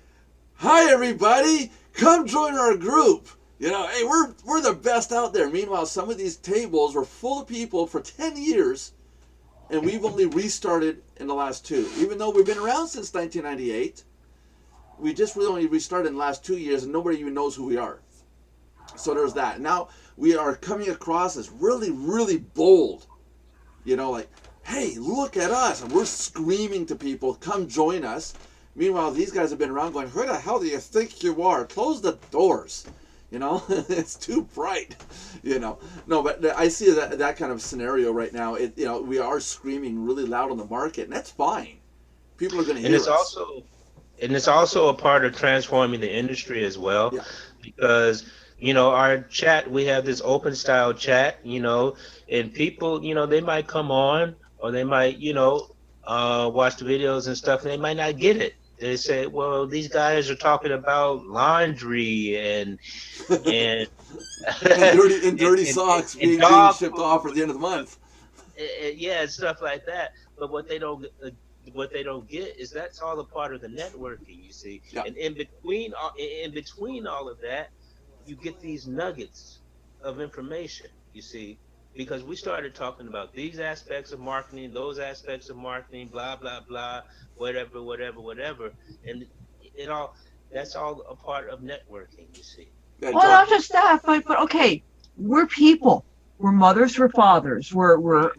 "Hi, everybody! Come join our group." Hey, we're the best out there. Meanwhile, some of these tables were full of people for 10 years, and we've only restarted in the last 2. Even though we've been around since 1998, we just really only restarted in the last 2 years, and nobody even knows who we are. So there's that. Now we are coming across as really, really bold. Like, hey, look at us. And we're screaming to people, come join us. Meanwhile, these guys have been around going, who the hell do you think you are? Close the doors. It's too bright. No, but I see that kind of scenario right now. We are screaming really loud on the market, and that's fine. People are going to hear us. And it's also a part of transforming the industry as well, because our chat, we have this open style chat, and people, they might come on or they might, watch the videos and stuff, and they might not get it. They say, well, these guys are talking about laundry and and dirty socks being shipped off at the end of the month. Yeah, and stuff like that. But what they don't get is that's all a part of the networking, you see. Yeah. And in between all of that, you get these nuggets of information, you see, because we started talking about these aspects of marketing, those aspects of marketing, blah, blah, blah, whatever. And that's all a part of networking, you see. Well, not just that, but okay, we're people. We're mothers, we're fathers, we're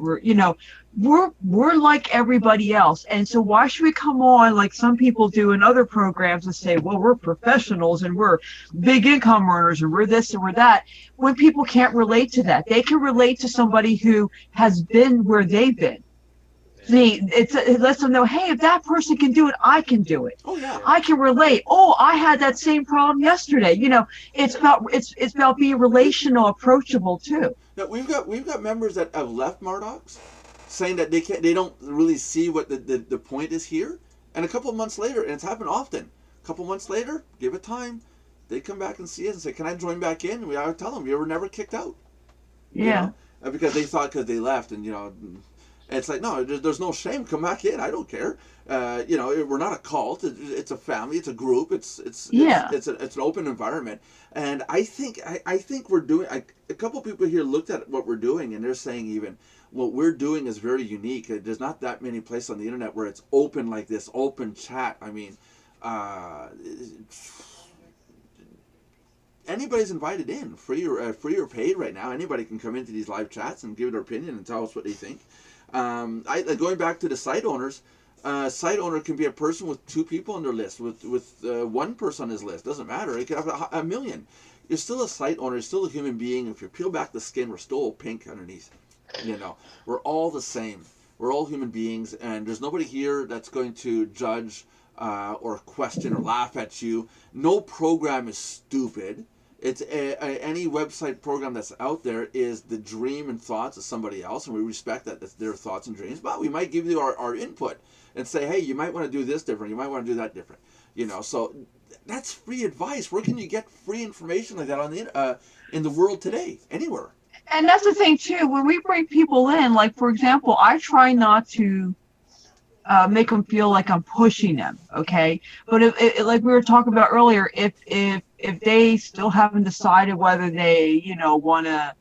like everybody else. And so why should we come on like some people do in other programs and say, well, we're professionals and we're big income earners and we're this and we're that, when people can't relate to that. They can relate to somebody who has been where they've been. It lets them know, hey, if that person can do it, I can do it. Oh, yeah. I can relate. Oh, I had that same problem yesterday. It's about being relational, approachable too. Now, we've got members that have left Mardox saying that they don't really see what the point is here. And a couple of months later, and it's happened often, a couple of months later, give it time, they come back and see us and say, can I join back in? And I tell them, you were never kicked out. Yeah. Because they thought because they left and, it's like, no, there's no shame. Come back in. I don't care. We're not a cult. It's a family. It's a group. It's an open environment. And I think we're doing. A couple people here looked at what we're doing, and they're saying even what we're doing is very unique. There's not that many places on the internet where it's open like this, open chat. I mean, anybody's invited in, free or paid right now. Anybody can come into these live chats and give their opinion and tell us what they think. Going back to the site owners, site owner can be a person with 2 people on their list, with 1 person on his list. Doesn't matter. It could have a million. You're still a site owner. You're still a human being. If you peel back the skin, we're still pink underneath. You know, we're all the same. We're all human beings, and there's nobody here that's going to judge or question or laugh at you. No program is stupid. It's any website program that's out there is the dream and thoughts of somebody else, and we respect that. That's their thoughts and dreams. But we might give you our input and say, hey, you might want to do this different. You might want to do that different. You know, so that's free advice. Where can you get free information like that on the in the world today? Anywhere. And that's the thing too. When we bring people in, like for example, I try not to make them feel like I'm pushing them. Okay, but if like we were talking about earlier, if they still haven't decided whether they want to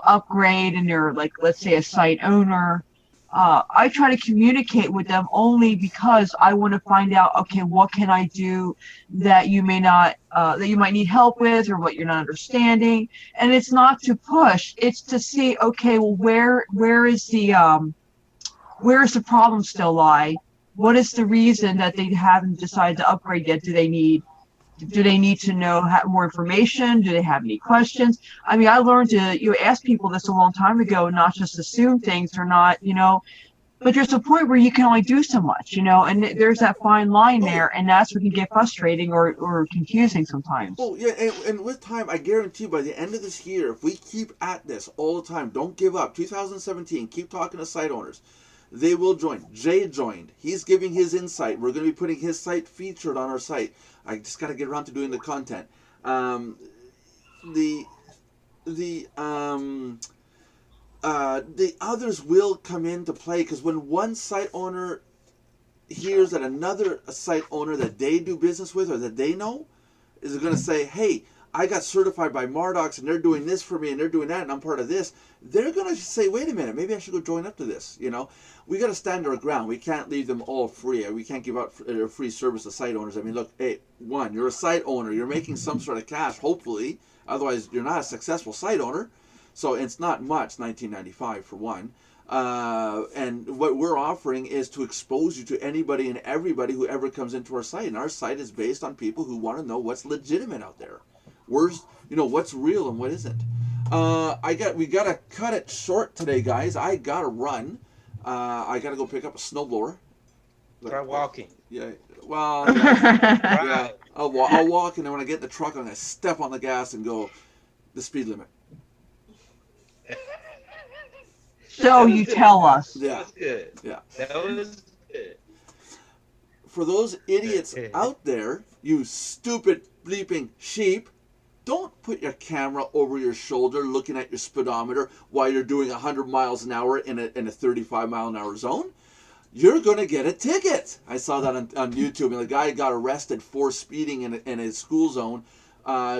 upgrade and they're like, let's say, a site owner. I try to communicate with them only because I want to find out, okay, what can I do that you may not, that you might need help with, or what you're not understanding. And it's not to push; it's to see, okay, well, where is the problem still lie? What is the reason that they haven't decided to upgrade yet? Do they need to know more information? Do they have any questions? I mean, I learned to ask people this a long time ago, not just assume things or not, but there's a point where you can only do so much, and there's that fine line there, and that's what can get frustrating or confusing sometimes. Oh, yeah, and with time, I guarantee you by the end of this year, if we keep at this all the time, don't give up, 2017, keep talking to site owners, they will join. Jay joined. He's giving his insight. We're going to be putting his site featured on our site. I just got to get around to doing the content. The others will come into play, because when one site owner hears that another site owner that they do business with or that they know is going to say, hey, I got certified by Mardox and they're doing this for me and they're doing that and I'm part of this, they're going to say, wait a minute, maybe I should go join up to this. We got to stand our ground. We can't leave them all free. We can't give out a free service to site owners. I mean, look, hey, one, you're a site owner. You're making some sort of cash, hopefully. Otherwise, you're not a successful site owner. So it's not much, $19.95 for one. And what we're offering is to expose you to anybody and everybody who ever comes into our site. And our site is based on people who want to know what's legitimate out there. What's real and what isn't. We gotta cut it short today, guys. I gotta run. I gotta go pick up a snowblower. Try walking. Yeah. Well. Yeah. I'll walk, and then when I get in the truck, I'm gonna step on the gas and go the speed limit. So you tell us. Yeah. That was good. Yeah. That was good. For those idiots out there, you stupid bleeping sheep, don't put your camera over your shoulder looking at your speedometer while you're doing 100 miles an hour in a 35 mile an hour zone. You're going to get a ticket. I saw that on YouTube, and the guy got arrested for speeding in a school zone,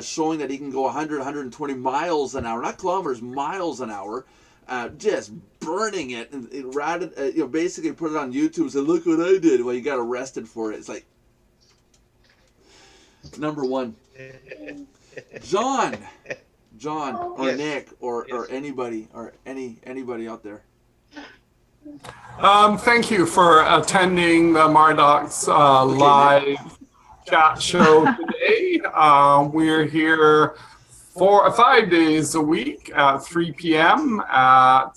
showing that he can go 100, 120 miles an hour, not kilometers, miles an hour, just burning it. And it ratted, basically put it on YouTube and said, look what I did. Well, you got arrested for it. It's like, number one. John, or yes. Nick, or anybody, or anybody out there. Thank you for attending the Mardox live chat show today. We're here 4 or 5 days a week at 3 p.m. at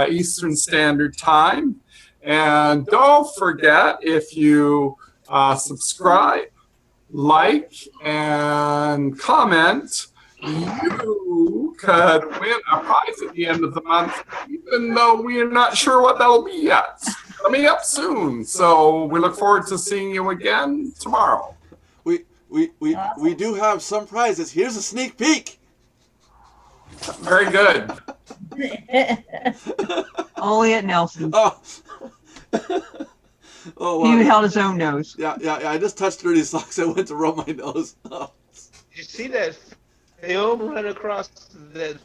Eastern Standard Time. And don't forget, if you subscribe, like, and comment, you could win a prize at the end of the month, even though we are not sure what that will be yet. Coming up soon. So we look forward to seeing you again tomorrow. We do have some prizes. Here's a sneak peek. Very good. Only at Nelson's. Oh. Oh, wow. He held his own nose. Yeah. I just touched dirty socks. I went to rub my nose. Oh. Did you see that film run across the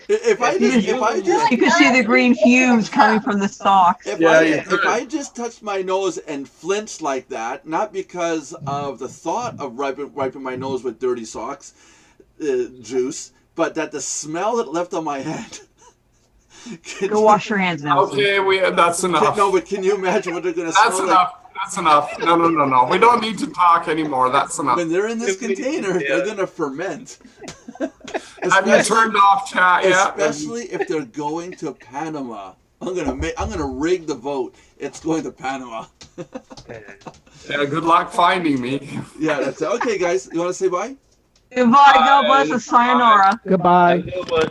If I just You can see the green fumes coming from the socks. If Yeah, I just touched my nose and flinched like that, not because of the thought of wiping my nose with dirty socks juice, but that the smell that left on my head. Go wash your hands now. Okay, that's enough. No, but can you imagine what they're going to That's smell enough. That's enough. No. We don't need to talk anymore. That's like? enough. When they're in this container, they're going to ferment. Have you turned off chat yet? Especially if they're going to Panama. I'm gonna rig the vote. It's going to Panama. Yeah, good luck finding me. Yeah, that's it. Okay, guys. You want to say bye? Goodbye. God bless us. Sayonara. Goodbye. Have a good one.